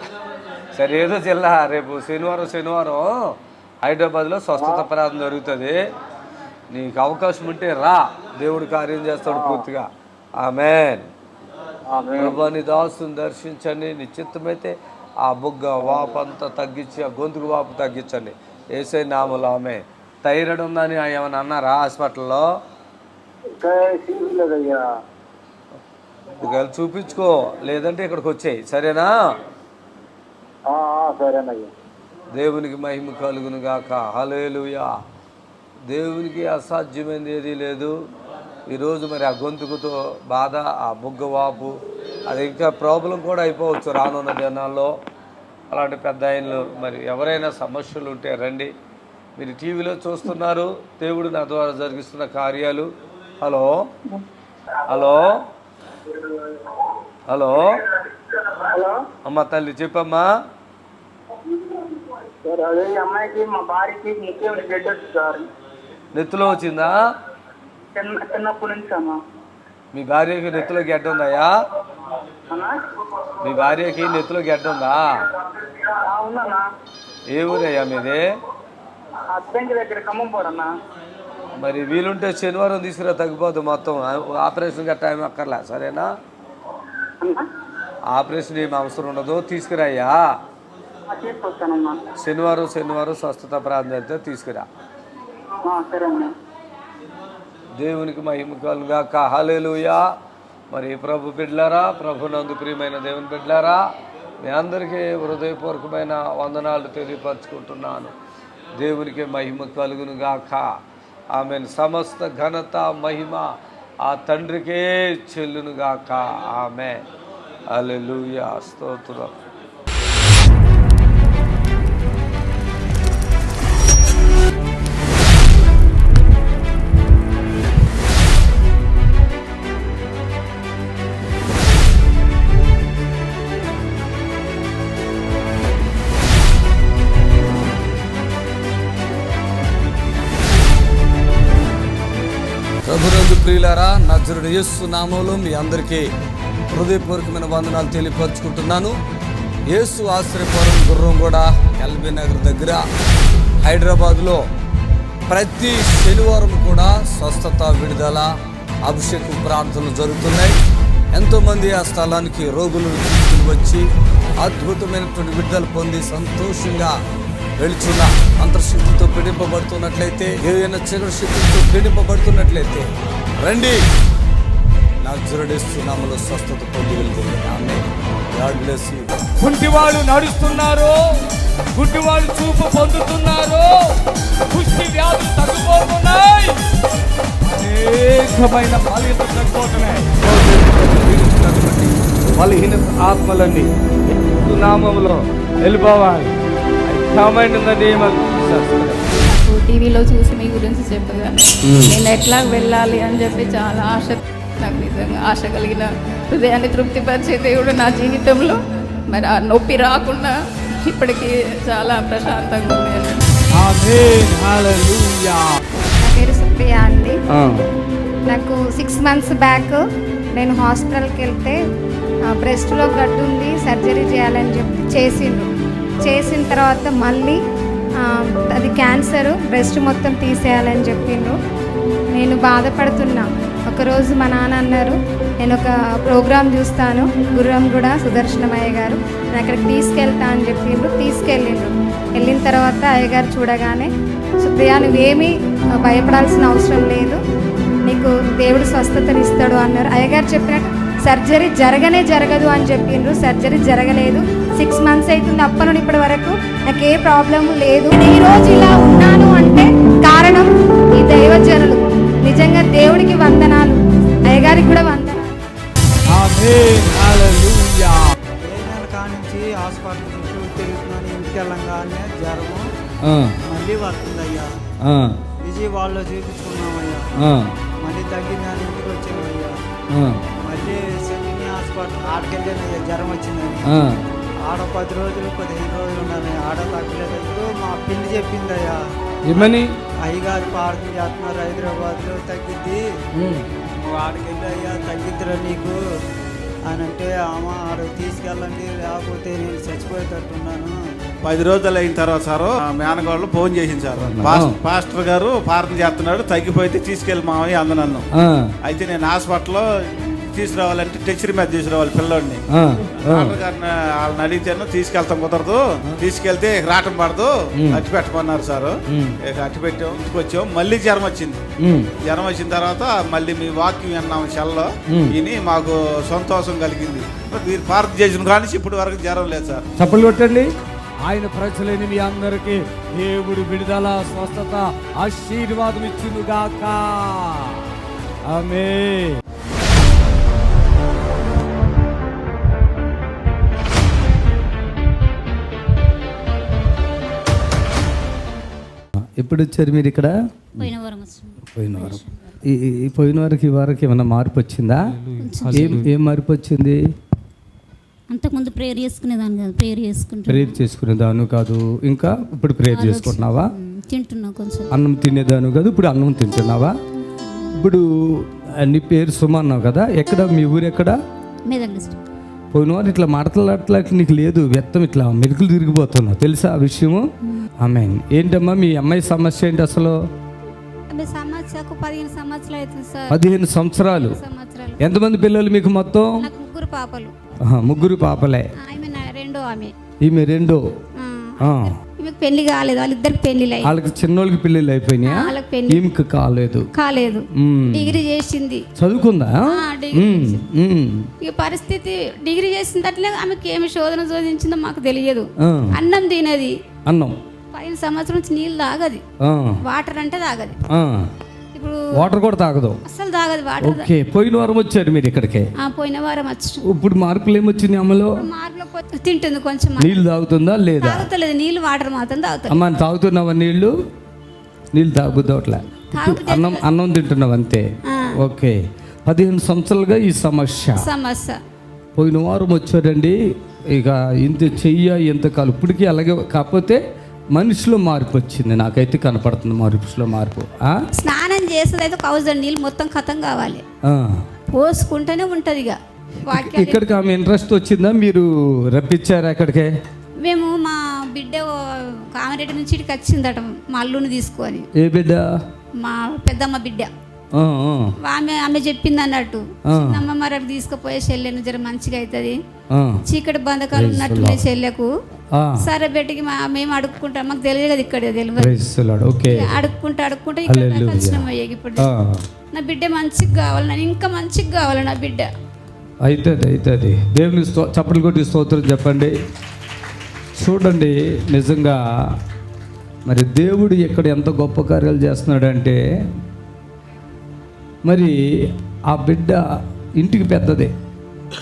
సరే, ఏదో జిల్లా. రేపు శనివారం హైదరాబాద్లో స్వస్థత ప్రార్థన జరుగుతుంది. నీకు అవకాశం ఉంటే రా, దేవుడు కార్యం చేస్తాడు పూర్తిగా. ఆమేన్. ప్రభు నీ దాసుని దర్శించండి. నిశ్చితమైతే ఆ బుగ్గ వాపు అంతా తగ్గించి, ఆ గొంతుకు వాపు తగ్గించండి యేసయ్య నామములో. ఆమె థైరాయిడ్ ఉందని ఏమైనా అన్నారా హాస్పిటల్లో? ఒకవేళ చూపించుకో, లేదంటే ఇక్కడికి వచ్చేయి. సరేనా? సరేనయ్యా. దేవునికి మహిమ కలుగును గాక. హల్లెలూయా. దేవునికి అసాధ్యమైనది ఏదీ లేదు. ఈరోజు మరి ఆ గొంతుకుతో బాధ, ఆ బుగ్గ వాపు, అది ఇంకా ప్రాబ్లం కూడా అయిపోవచ్చు రానున్న దినాల్లో. అలాంటి పెద్ద ఆయనలు మరి ఎవరైనా సమస్యలు ఉంటే రండి. మీరు టీవీలో చూస్తున్నారు దేవుడు నా ద్వారా జరిగిస్తున్న కార్యాలు. హలో హలో హలో అమ్మ తల్లి చెప్పమ్మా. అదే అమ్మాయికి మా భార్యకి నెత్తులో వచ్చిందా? చిన్నప్పటి నుంచి అమ్మా. మీ భార్యకి నెత్తులో గడ్డ ఉందాయా? మీ భార్యకి నెత్తులో గడ్డ ఉందా? ఏ ఊరయ్యా మీది? దగ్గర ఖమ్మం పోరన్నా. మరి వీలుంటే శనివారం తీసుకురా, తగ్గిపోదు మొత్తం. ఆపరేషన్ గట్ట ఏమి అక్కర్లే. సరేనా? ఆపరేషన్ ఏమి అవసరం ఉండదు, తీసుకురాయ్యా. శనివారం స్వస్థత ప్రాంతం తీసుకురా. దేవునికి మహిమ కలుగాక. హల్లెలూయా. మరి ప్రభు బిడ్డలారా, ప్రభునందు ప్రియమైన దేవుని బిడ్డలారా, మీ అందరికీ హృదయపూర్వకమైన వందనాలు తెలియపరచుకుంటున్నాను. దేవునికి మహిమ కలుగును గాక. ఆమెన్. సమస్త ఘనత మహిమ ఆ తండ్రికే చెల్లును గాక. ఆమెన్. హల్లెలూయా. స్తోత్రం. ప్రభునందు ప్రియులారా, నజరుడు యేసు నామములో మీ అందరికీ హృదయపూర్వకమైన వందనాలు తెలియపరుచుకుంటున్నాను. యేసు ఆశ్రయపురం గుర్రంగూడ ఎల్బీ నగర్ దగ్గర హైదరాబాద్లో ప్రతి శనివారం కూడా స్వస్థత, విడుదల, అభిషేకం ప్రార్థనలు జరుగుతున్నాయి. ఎంతోమంది ఆ స్థలానికి రోగులను తీసుకుని వచ్చి అద్భుతమైనటువంటి విడుదల పొంది సంతోషంగా వెళుచున్న అంతర్శక్తితో పీడింపబడుతున్నట్లయితే, ఏదైనా చీకటి శక్తితో పీడింపబడుతున్నట్లయితే రండి, నజరేయునామములో స్వస్థత పొంది వెళ్తుంది. ఆమేన్. God bless you. కుంటివాళ్ళు నడుస్తున్నారు, గుడ్డివాళ్ళు చూపు పొందుతున్నారు, కుష్టి వ్యాధులు తగ్గిపోతున్నాయి, అనేకమైన బలహీనతలు తగ్గిపోతున్నాయి. బలహీన ఆత్మలన్నీ నామములో వెళ్ళిపోవాలి. నాకు టీవీలో చూసి మీ గురించి చెప్పగానే నేను ఎట్లా వెళ్ళాలి అని చెప్పి చాలా ఆశ, నాకు నిజంగా ఆశ కలిగిన హృదయాన్ని తృప్తిపరిచే దేవుడు నా జీవితంలో మరి ఆ నొప్పి రాకుండా ఇప్పటికీ చాలా ప్రశాంతంగా ఉంది. నా పేరు సుప్రియ అండి. నాకు 6 months బ్యాక్ నేను హాస్పిటల్కి వెళ్తే బ్రెస్ట్లో గడ్డు ఉంది, సర్జరీ చేయాలని చెప్పి చేసిన తర్వాత మళ్ళీ అది క్యాన్సర్, బ్రెస్ట్ మొత్తం తీసేయాలని చెప్పిండ్రు. నేను బాధపడుతున్నా. ఒకరోజు మా నాన్న అన్నారు, నేను ఒక ప్రోగ్రాం చూస్తాను, గుర్రంగూడ సుదర్శనమయ్య గారు, నేను అక్కడికి తీసుకెళ్తా అని చెప్పిండ్రు. వెళ్ళిన తర్వాత అయ్యగారు చూడగానే, సుప్రియ నువ్వేమీ భయపడాల్సిన అవసరం లేదు, నీకు దేవుడు స్వస్థతనిస్తాడు అన్నారు. అయ్యగారు చెప్పినట్టు సర్జరీ జరగదు అని చెప్పిండ్రు. సర్జరీ జరగలేదు. 6 months అవుతుంది. అప్పటి నుండి ఇప్పటి వరకు నాకు ఏ ప్రాబ్లం లేదు. నేను ఈరోజు ఇలా ఉన్నాను అంటే కారణం ఈ దైవజనులు. నిజంగా దేవుడికి వందనాలు, అయ్యగారికి కూడా వందనాలు. కానించి హాస్పిటల్ చుట్టూ తిరుగుతున్నాను. ఇంటికి వెళ్ళంగానే జ్వరము మళ్ళీ వస్తుందయ్యా. విజయవాడలో చూపించుకున్నామయ్యా, మళ్ళీ తగ్గిందని ఇంటికి వచ్చామయ్యా. మళ్ళీ సెమిని హాస్పిటల్ ఆడకెళ్ళానయ్యా, జ్వరం వచ్చిందని. ఆడ 10 రోజులు 15 రోజులు ఉన్నాను. ఆడ తగ్గలేదు. మా పిల్లి చెప్పిందయ్యా, ఏమని? అయ్యగారు ప్రార్థన చేస్తున్నారు హైదరాబాద్లో, తగ్గిద్ది, ఆడకెళ్ళి అయ్యా తగ్గిద్దిరా నీకు అని అంటే, ఆడ తీసుకెళ్ళండి లేకపోతే నేను చచ్చిపోయేటట్టున్నాను. 10 రోజులు అయిన తర్వాత సారు మేనగాళ్ళు ఫోన్ చేసింది సార్, పాస్టర్ గారు ప్రార్థన చేస్తున్నాడు, తగ్గిపోతే తీసుకెళ్ళి మామయ్య అంద నన్ను. అయితే నేను హాస్పిటల్లో తీసుకురావాలంటే టెక్చరీ మీద తీసుకురావాలి పిల్లోడిని. డాక్టర్ గారిని వాళ్ళని అడిగితేను తీసుకెళ్తాం కుదరదు, తీసుకెళ్తే రావటం పడదు, అట్టి పెట్టమన్నారు సార్. అట్టి పెట్టాం, ఇంటికి వచ్చాం. మళ్ళీ జ్వరం వచ్చింది. జ్వరం వచ్చిన తర్వాత మళ్ళీ మీ వాక్యం విన్నాము సెల్లో, విని మాకు సంతోషం కలిగింది. మీరు ప్రార్థన చేసిన కానీ ఇప్పటి వరకు జ్వరం లేదు సార్. చప్పట్లు కొట్టండి. ఆయన ప్రజలని మీ అందరికీ దేవుడు విడుదల, స్వస్థత, ఆశీర్వాదం ఇచ్చునుగాక. ఆమేన్. ఎప్పుడు వచ్చారు మీరు ఇక్కడ? పోయిన వారం. పోయిన వారికి ఈ వారికి ఏమైనా మార్పు వచ్చిందా? ఏం మార్పు వచ్చింది? అంతకుముందు ప్రేయర్ చేసుకునేదాన్ని కాదు, ప్రేయర్ చేసుకునేదాను కాదు, ఇంకా ఇప్పుడు ప్రేయర్ చేసుకుంటున్నావా? తింటున్నా కొంచెం. అన్నం తినేదాను కాదు, ఇప్పుడు అన్నం తింటున్నావా? ఇప్పుడు నీ పేరు సుమ అన్నావు కదా, ఎక్కడ మీ ఊరు ఎక్కడ? మెదక్ డిస్ట్రిక్ట్. పోయిన వారు ఇట్లా మాట్లాడట్లా నీకు లేదు, వ్యక్తం ఇట్లా మెరుకులు తిరిగిపోతున్నావు, తెలుసా ఆ విషయము? ఆమేన్. ఏంటమ్మా మీ అమ్మాయి సమస్య ఏంటి అసలు? 15 సంవత్సరాలు అవుతుంది సార్. 15 సంవత్సరాలు. ఎంతమంది పిల్లలు మీకు మొత్తం? 3 పాపలు. 3 పాపలే. ఈమె రెండో. పెళ్లి కాలేదు, వాళ్ళిద్దరికి పెళ్లి. వాళ్ళకి చిన్నోళ్ళకి పెళ్లిళ్ళు అయిపోయినాయా? ఈమెకి కాలేదు. డిగ్రీ చేసింది, చదువుకుందా? ఇక పరిస్థితి డిగ్రీ చేసిన అట్లే ఆమెకి ఏమి శోధించిందో మాకు తెలియదు. అన్నం తినది, అన్నం 15 సంవత్సరం నుంచి నీళ్ళు తాగది, వాటర్ అంటే తాగది. ఇప్పుడు వాటర్ కూడా తాగదు, అసలు తాగదు వాటర్. ఓకే. పోయిన వారం వచ్చారు మీరు ఇక్కడికి? పోయిన వారం వచ్చి. ఇప్పుడు మార్పులు ఏమొచ్చినాయి అమ్మలో? మార్పులు తింటుంది, కొంచెం నీళ్ళు తాగుతుందా లేదా? తాగుతలేదు, నీళ్ళు వాటర్ మాత్రం తాగుతుంది. అమ్మ తాగుతున్నావా నీళ్ళు? నీళ్ళు తాగుదోట్లే, అన్నం తింటున్నావు అంతే. ఓకే. 15 సంవత్సరాలుగా ఈ సమస్య. పోయిన వారం వచ్చారండి, ఇక ఇంత చెయ్య ఎంత కాలు ఇప్పటికీ అలాగే. కాకపోతే మనిషిలో మార్పు వచ్చింది, నాకైతే కనపడుతుంది మనిషిలో మార్పు. స్నానం చేసేది అయితే 1000 నీళ్ళు మొత్తం ఖతం కావాలి, పోసుకుంటూనే ఉంటది. ఇక్కడికి ఆమె ఇంట్రెస్ట్ వచ్చిందా? మీరు రప్పించారా అక్కడికే? మేము మా బిడ్డ కామారెడ్డి నుంచి ఇక్కడికి వచ్చిందట, మా అల్లుని తీసుకొని. ఏ బిడ్డ? మా పెద్దమ్మ బిడ్డ. ఆమె చెప్పింది అన్నట్టు, అమ్మ మరి అటు తీసుకుపోయే చెల్లెను జర మంచిగా అవుతుంది, చీకటి బంధకాలు ఉన్నట్టున్నాయి చెల్లెకు. సరే బెట్టికి మేము అడుక్కుంటాం, మాకు తెలియదు కదా ఇక్కడ తెలియదు, అడుక్కుంటా ఇక్కడ వచ్చినాం అయ్యాక. ఇప్పుడు నా బిడ్డ మంచిగా కావాలి, నేను ఇంకా మంచిగా కావాలి నా బిడ్డ. అవుతుంది. దేవుని చప్పట్లు కొట్టి స్తోత్రం చెప్పండి. చూడండి, నిజంగా మరి దేవుడు ఇక్కడ ఎంత గొప్ప కార్యాలు చేస్తున్నాడంటే, మరి ఆ బిడ్డ ఇంటికి పెద్దదే,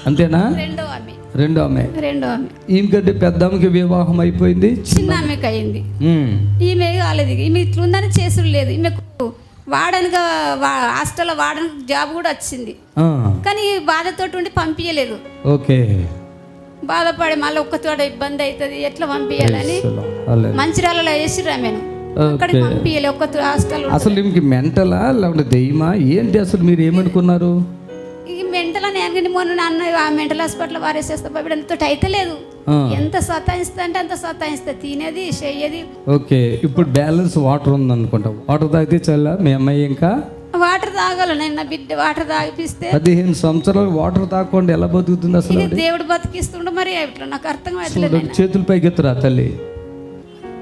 అంతేనా? రెండో ఆమె. ఈమెకంటే పెద్ద ఆమెకి వివాహం అయిపోయింది, చిన్న ఆమెకి అయింది. ఈమె కాలేదు, ఈమె ఇట్లుందని చేసుడు లేదు. ఈమెకు వాడనుగా హాస్టల్లో వాడడానికి జాబ్ కూడా వచ్చింది, కానీ బాధతో ఉండి పంపించలేదు. ఓకే, బాధపడి మళ్ళీ ఒక్కతోడ ఇబ్బంది అవుతుంది, ఎట్లా పంపించాలని మంచిర్యాలలో వేసిర్రు ఆమెను, అక్కడికి పంపించలే ఒక్క హాస్టల్. అసలు ఈమెకి మెంటలా లేకుంటే దెయ్యమా ఏంటి అసలు మీరు ఏమనుకున్నారు? ఈ మెంటల్ అని మొన్న నాన్న ఆ మెంటల్ హాస్పిటల్ వారేసేస్తా బాబు అయితే లేదు, ఎంత సతాయిస్తా అంటే అంత సతాయిస్తా, తినేది చెయ్యేది. ఓకే, ఇప్పుడు బ్యాలెన్స్ వాటర్ ఉంది అనుకుంటా, వాటర్ తాగితే చల్లా మీ అమ్మాయి ఇంకా వాటర్ తాగాలి. నేను నా బిడ్డ వాటర్ తాగిపిస్తే 15 సంవత్సరాలు వాటర్ తాగకుండా ఎలా బతుకుతుంది అసలు? దేవుడు బతికిస్తుండే మరి ఇట్లా నాకు అర్థం అవుతలేదు. చేతులు పైకి ఎత్తురా తల్లి,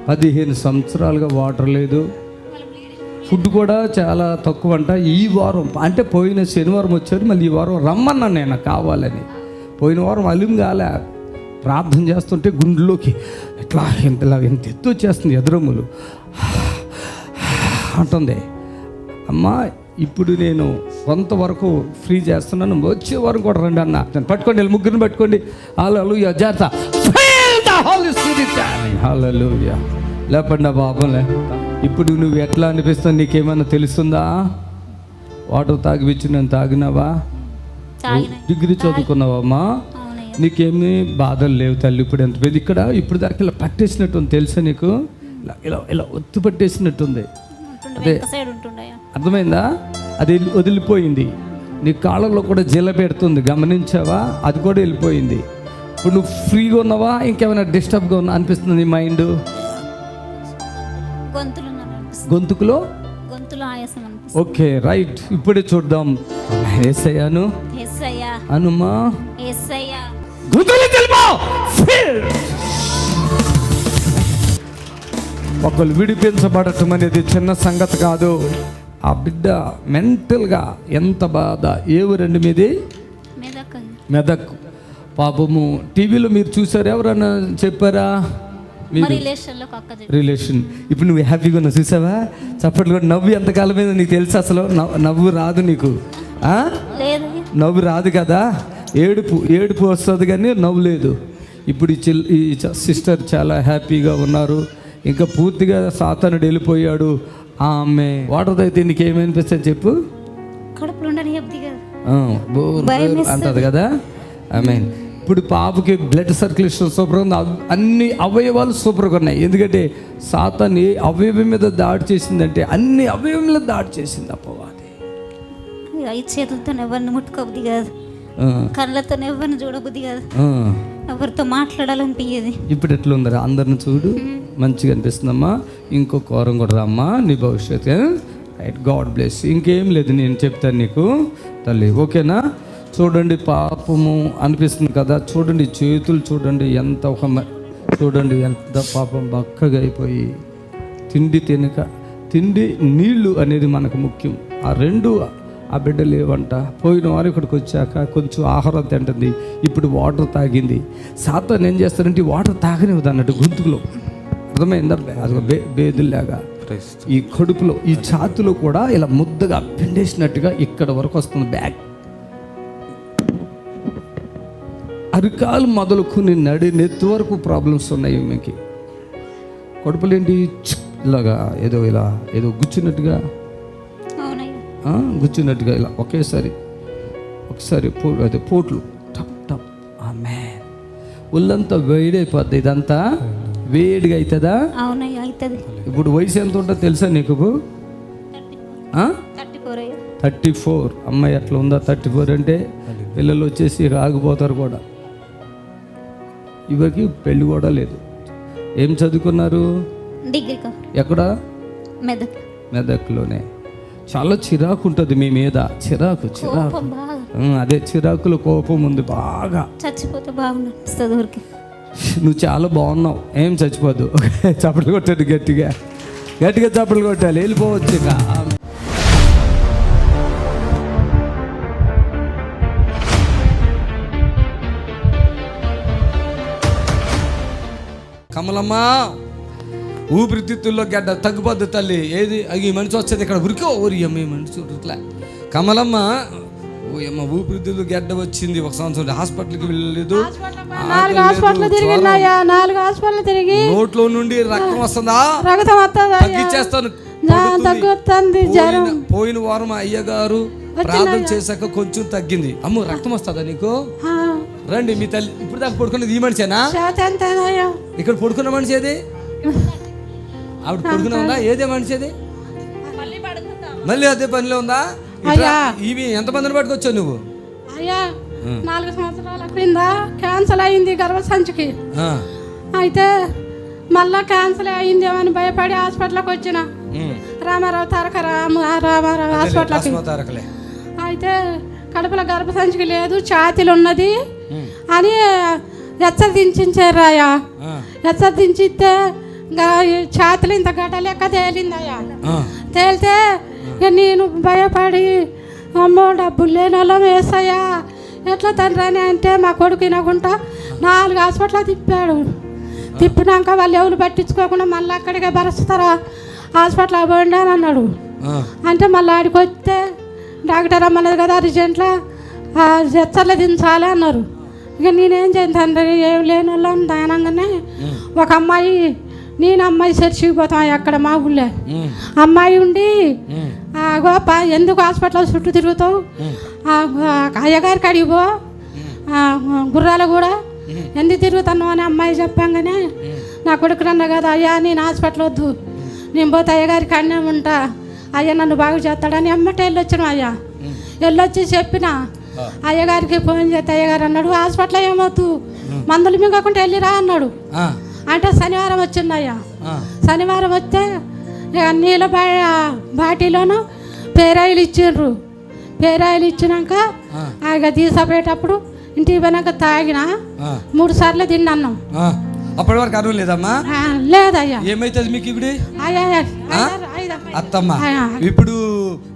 15 సంవత్సరాలుగా వాటర్ లేదు, ఫుడ్ కూడా చాలా తక్కువ అంట. ఈ వారం అంటే పోయిన శనివారం వచ్చారు, మళ్ళీ ఈ వారం రమ్మన్నాను నేను కావాలని. పోయిన వారం అలిం కాలే, ప్రార్థన చేస్తుంటే గుండెలోకి ఇట్లా ఎంత ఎత్తు వచ్చేస్తుంది, ఎదురమ్ములు అంటుంది. అమ్మా ఇప్పుడు నేను కొంతవరకు ఫ్రీ చేస్తున్నాను, వచ్చే వారం కూడా రండి అన్న. పట్టుకోండి, ముగ్గురిని పట్టుకోండి. హల్లెలూయా, జాగ్రత్త, హల్లెలూయా. లేపండి బాబులే. ఇప్పుడు నువ్వు ఎట్లా అనిపిస్తుంది, నీకేమన్నా తెలుస్తుందా? వాటర్ తాగిపిచ్చి నేను తాగినావా? డిగ్రీ చదువుకున్నావమ్మా, నీకేమీ బాధలు లేవు తల్లి. ఇప్పుడు ఎంత పెద్ద ఇక్కడ ఇప్పుడు దాకా ఇలా పట్టేసినట్టుంది తెలుసా నీకు? ఇలా ఇలా ఒత్తు పట్టేసినట్టుంది, అదే అర్థమైందా? అది వదిలిపోయింది. నీ కాళ్ళలో కూడా జిల పెడుతుంది, గమనించావా? అది కూడా వెళ్ళిపోయింది. ఇప్పుడు నువ్వు ఫ్రీగా ఉన్నావా, ఇంకేమైనా డిస్టర్బ్గా ఉన్నా అనిపిస్తుంది నీ మైండ్? గొంతుకులో okay, right. ఇప్పుడే చూద్దాం. యేసయ్యాను అనుమా, ఒకళ్ళు విడిపించబడటం అనేది చిన్న సంగతి కాదు. ఆ బిడ్డ మెంటల్గా ఎంత బాధ. ఏ ఊరండి మీది? మెదక్. పాపము టీవీలో మీరు చూసారు, ఎవరన్నా చెప్పారా? రిలేషన్. ఇప్పుడు నువ్వు హ్యాపీగా ఉన్నావు చూసావా? చప్పట్లు కూడా. నవ్వు ఎంతకాలం మీద నీకు తెలుసు అసలు? నవ్వు రాదు నీకు, నవ్వు రాదు కదా, ఏడుపు వస్తుంది కానీ నవ్వు లేదు. ఇప్పుడు ఈ సిస్టర్ చాలా హ్యాపీగా ఉన్నారు, ఇంకా పూర్తిగా సాతానుడు వెళ్ళిపోయాడు. ఆమె వాటర్ అయితే నీకేమనిపిస్తుంది చెప్పు? అంటది కదా. ఆమె ఇప్పుడు పాపకి బ్లడ్ సర్క్యులేషన్ సూపర్గా ఉంది, అన్ని అవయవాలు సూపర్గా ఉన్నాయి. ఎందుకంటే సాతాను ఏ అవయవం మీద దాడి చేసిందంటే అన్ని అవయవం మీద దాడి చేసింది అపవాది. 5 చేతులతో ఎవరిని ముట్టుకోబుద్ది కాదు, కళ్ళతో ఎవరిని చూడబుద్ది కాదు, ఎవరితో మాట్లాడాలనిపించేది. ఇప్పుడు ఎట్లా ఉందరా? అందరిని చూడు, మంచిగా అనిపిస్తుందమ్మా. ఇంకో కోరం కూడా రామ్మా, నీ భవిష్యత్తు. Right, God bless. ఇంకేం లేదు, నేను చెప్తాను నీకు తల్లి, ఓకేనా? చూడండి, పాపము అనిపిస్తుంది కదా, చూడండి చేతులు చూడండి, ఎంత చూడండి ఎంత పాపం బక్కగా అయిపోయి, తిండి నీళ్ళు అనేది మనకు ముఖ్యం. ఆ రెండు ఆ బిడ్డ లేవంట. పోయిన వారు ఇక్కడికి వచ్చాక కొంచెం ఆహారం తింటుంది, ఇప్పుడు వాటర్ తాగింది. సాతాను ఏం చేస్తారంటే వాటర్ తాగనివ్వదు అన్నట్టు గొంతుకులో, అర్థమైందా? అది బేదుల్లాగా ఈ కడుపులో ఈ ఛాతులో కూడా ఇలా ముద్దగా పిండేసినట్టుగా ఇక్కడ వరకు వస్తుంది. బ్యాగ్ అరికాలు మొదలుకుని నెత్తి వరకు ప్రాబ్లమ్స్ ఉన్నాయి ఈమెకి. కడుపులేంటి ఇలాగా ఏదో గుచ్చినట్టుగా ఇలా ఒకసారి అదే పోట్లు టప్ టప్. ఆమె ఒళ్ళంతా వేడైపోద్ది, ఇదంతా వేడిగా అవుతుందా? ఇప్పుడు వయసు ఎంత ఉంటుందో తెలుసా నీకు? 34. అమ్మాయి అట్లా ఉందా? 34 అంటే పిల్లలు వచ్చేసి ఆగిపోతారు కూడా. ఇవరికి పెళ్ళి కూడా లేదు. ఏం చదువుకున్నారు? డిగ్రీ. ఎక్కడ? మెదక్. మెదక్లోనే. చాలా చిరాకు ఉంటుంది మీ మీద. చిరాకు కోపం బాగా. అదే చిరాకులో కోపం ఉంది బాగా. చచ్చిపోతే బాగుంటుంది ఊరికి. నువ్వు చాలా బాగున్నావు, ఏం చచ్చిపోద్దు. చప్పట్లు కొట్టండి, గట్టిగా గట్టిగా చప్పట్లు కొట్టాలి, వెళ్ళిపోవచ్చు ఇక. కమలమ్మ, ఊపిరితిత్తుల్లో గడ్డ తగ్గిపోద్దు తల్లి. ఏది ఈ మనిషి వచ్చేది ఇక్కడ ఉరికో ఊరి అమ్మ, ఈ మనిషి ఇట్లా. కమలమ్మ, ఓయమ్మ ఊపిరితిత్తులు గడ్డ వచ్చింది, 1 సంవత్సరం హాస్పిటల్కి వెళ్ళలేదు. 4 హాస్పిటల్ తిరిగినాయా, 4 హాస్పిటల్ తిరిగి నోట్లో నుండి రక్తం వస్తుందా? రక్తం వస్తుందా? తగ్గించేస్తాను. తగ్గుతుంది జ్వరం. పోయిన వారం అయ్యగారు ప్రార్థన చేశాక కొంచెం తగ్గింది. అమ్మ రక్తం వస్తుందా నీకు? రండి, మీ తల్లి ఇప్పుడు దాకా పడుకున్నది ఈ మనిషేనా? ఇక్కడ పడుకున్న మనిషి ఏది? ఆవిడ పడుకున్నా ఉందా? ఏదే మనిషి అది? మళ్ళీ అదే పనిలో ఉందా? ఇవి ఎంతమందిని పట్టుకొచ్చావు నువ్వు? అయ్యా 4 సంవత్సరాల క్రింద క్యాన్సర్ అయింది గర్భసంచికి. అయితే మళ్ళా క్యాన్సర్ అయిందేమని భయపడి హాస్పిటల్కి వచ్చిన. రామారావు రామారావు హాస్పిటల్కి. అయితే కడుపులో గర్భసంచికి లేదు, ఛాతీలు ఉన్నది అని హెచ్చరించారయ్యా. హెచ్చరించితే ఛాతీలు ఇంత గడ్డ లెక్క తేలిందయ్యా. తేలితే నేను భయపడి అమ్మో డబ్బులు లేని వాళ్ళం వేస్తాయా ఎట్లా తండ్రి అని అంటే మా కొడుకు వినకుండా 4 హాస్పిటల్ తిప్పాడు. తిప్పినాక వాళ్ళు ఎవరు పట్టించుకోకుండా మళ్ళీ అక్కడికే భరుస్తారా హాస్పిటల్ పోండి అని అన్నాడు. అంటే మళ్ళీ ఆడికి వస్తే డాక్టర్ అమ్మలేదు కదా అర్జెంట్లో హెచ్చర్లు దించాలి అన్నారు. ఇక నేనేం చేయను తండ్రి, ఏం లేని వాళ్ళం దానంగానే ఒక అమ్మాయి, నేను అమ్మాయి చర్చికి పోతాం అక్కడ మా ఊళ్ళో. అమ్మాయి ఉండి గోప ఎందుకు హాస్పిటల్ చుట్టూ తిరుగుతావు, అయ్యగారికి అడిగిపో గుర్రాలు కూడా ఎందుకు తిరుగుతున్నావు అని అమ్మాయి చెప్పంగానే నా కొడుకు అన్న కదా, అయ్యా నేను హాస్పిటల్ వద్దు, నేను పోతే అయ్యగారికి అన్నే ఉంటా, అయ్యా నన్ను బాగు చేస్తాడని అమ్మటే వెళ్ళొచ్చాను. అయ్యా వెళ్ళొచ్చి చెప్పిన అయ్యగారికి ఫోన్ చేస్తే అయ్యగారు అన్నాడు హాస్పిటల్ ఏమవుతు మందులు మింగకుండా వెళ్ళిరా అన్నాడు. అంటే శనివారం వచ్చింది అయ్యా. శనివారం వస్తే నీళ్ళ బాటిలోను పేరాయిలు ఇచ్చిండ్రు. పేరాయిలు ఇచ్చినాక ఇక తీసపోయేటప్పుడు ఇంటికి పోయినాక తాగిన 3 సార్లు తిన్నాను. అప్పటి వరకు అరువు లేదమ్మా? లేదయ్యా. ఏమైతుంది మీకు ఇప్పుడు? అత్తమ్మ, ఇప్పుడు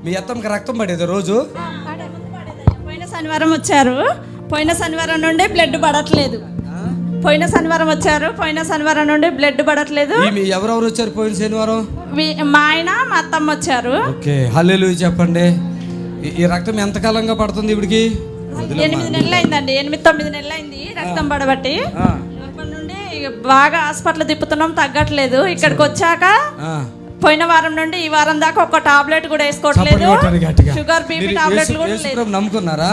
మీ అత్తమ్మకి రక్తం పడేది రోజు? పోయిన శనివారం వచ్చారు, పోయిన శనివారం నుండి బ్లడ్ పడట్లేదు. పోయిన శనివారం వచ్చారు, పోయిన శనివారం నుండి బ్లడ్ పడట్లేదు. ఎవరెవరు వచ్చారు పోయిన శనివారం? మా ఆయన మా అత్తమ్మ వచ్చారు. ఓకే, హల్లెలూయా చెప్పండి. ఈ రక్తం ఎంత కాలంగా పడుతుంది ఇవిడికి? 8 నెలలు అయిందండి. 8-9 నెలలు అయింది రక్తం పడబట్టి. అప్పటి నుండి బాగా హాస్పిటల్ తిప్పుతున్నాం, తగ్గట్లేదు. ఇక్కడికి వచ్చాక పోయిన వారం నుండి ఈ వారం దాకా ఒక టాబ్లెట్ కూడా వేసుకోవట్లేదు. షుగర్ బీపీ టాబ్లెట్లు కూడా లేదు. నమ్ముకున్నారా?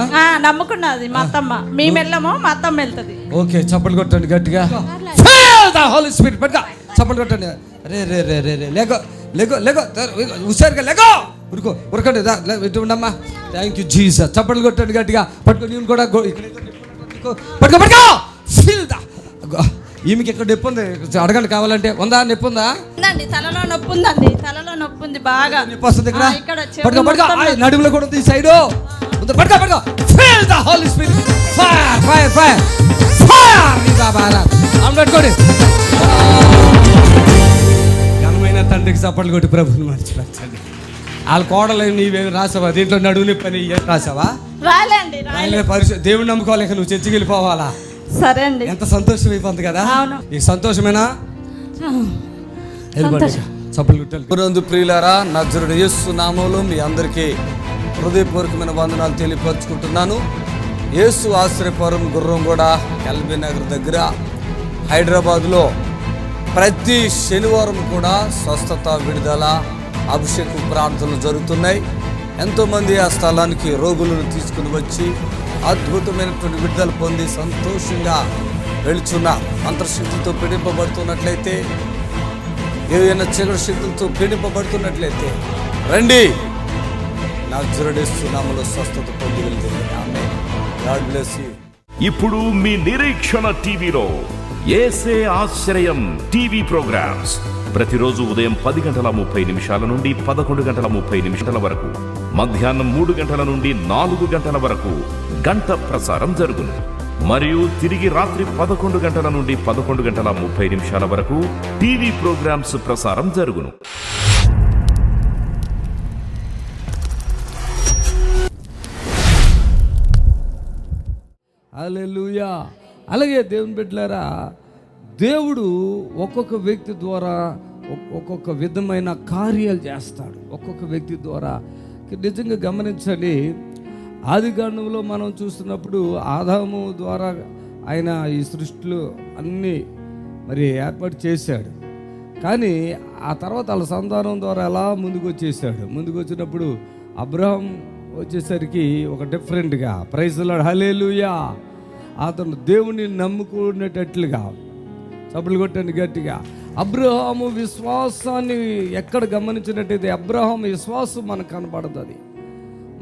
నమ్ముకున్నది మా అత్తమ్మ. మేము వెళ్ళము, మా అత్తమ్మ వెళ్తుంది. ఓకే, చప్పట్లు కొట్టండి గట్టిగా. హోలీ స్పిరిట్ పట్టుగా చప్పట్లు కొట్టండి. రే రే రే రే రే లేగో లేగో లేగో హుషారుగా లేగో ఉరుకో ఉరకండి ఇటు ఉండమ్మా. Thank you Jesus. చప్పట్లు కొట్టండి గట్టిగా. పట్టుకో నేను కూడా పట్టుకో పట్టుకో. ఫీల్ దా. ఈమెకి ఎక్కడ నొప్పి ఉంది అడగండి కావాలంటే. ఉందా నొప్పి? ఉందా? తలలో నొప్పి ఉందండి, తలలో నొప్పి ఉంది బాగా. నొప్పి వస్తుంది ఇక్కడ. పట్టుకో పట్టుకో. నడుములో కూడా ఉంది ఈ సైడ్. పట్టుకో పట్టుకో. Feel the Holy Spirit. Fire fire fire fire. ఇంకా బాగా పట్టుకోండి. ఘనమైన తండ్రికి చప్పట్లు కొట్టి ప్రభుని మర్చిపోచ్చండి. వాళ్ళ కోడలు నీవేమి రాసావా? దీంట్లో నడువు నొప్పి అని రాసావా? రాయలే. దేవుని నమ్ముకోలేక నువ్వు చర్చికి వెళ్ళిపోవాలా? సరే అండి. ఎంత సంతోషం అయిపోతుంది కదా. ఈ సంతోషమేనా? చప్పట్లు ప్రియులారా, నజరుడు యేసు నామములో మీ అందరికీ హృదయపూర్వకమైన వందనాలు తెలియపరుచుకుంటున్నాను. యేసు ఆశ్రయపురం గుర్రంగూడ ఎల్బీ నగర్ దగ్గర హైదరాబాద్లో ప్రతి శనివారం కూడా స్వస్థత, విడుదల, అభిషేక ప్రార్థనలు జరుగుతున్నాయి. ఎంతోమంది ఆ స్థలానికి రోగులను తీసుకుని వచ్చి అద్భుతమైనటువంటి విడుదల పొంది సంతోషంగా వెళుచున్న అంతర్శక్తితో పీడింపబడుతున్నట్లయితే, ఏదైనా చీకటి శక్తులతో పీడింపబడుతున్నట్లయితే రండి, నజరేయుడేసు నామములో స్వస్థత పొంది వెళ్తుంది. ఆమేన్. God bless you. ఇప్పుడు మీ నిరీక్షణ టీవీలో యేసే ఆశ్రయం టీవీ ప్రోగ్రామ్స్ ప్రతిరోజు ఉదయం 10:30 నుండి 11:30 వరకు, మధ్యాహ్నం 3 గంటల నుండి 4 గంటల వరకు గంట ప్రసారం జరుగును. మరియు తిరిగి రాత్రి 11 గంటల నుండి 11:30 వరకు టీవీ ప్రోగ్రామ్స్ ప్రసారం జరుగును. హల్లెలూయా. అలాగే దేవుని బిడ్డలారా, దేవుడు ఒక్కొక్క వ్యక్తి ద్వారా ఒక్కొక్క విధమైన కార్యాలు చేస్తాడు. ఒక్కొక్క వ్యక్తి ద్వారా నిజంగా గమనించండి. ఆదికాండంలో మనం చూస్తున్నప్పుడు ఆదాము ద్వారా ఆయన ఈ సృష్టిలో అన్నీ మరి ఏర్పాటు చేశాడు. కానీ ఆ తర్వాత వాళ్ళ సంతానం ద్వారా ఎలా ముందుకు వచ్చేసాడు. ముందుకు వచ్చినప్పుడు అబ్రహాం వచ్చేసరికి ఒక డిఫరెంట్గా, ప్రైజ్ ది లార్డ్, హల్లెలూయా, అతను దేవుణ్ణి నమ్ముకునేటట్లుగా, చప్పట్లు కొట్టండి గట్టిగా. అబ్రహాము విశ్వాసాన్ని ఎక్కడ గమనించినట్టయితే అబ్రహాం విశ్వాసం మనకు కనపడుతుంది.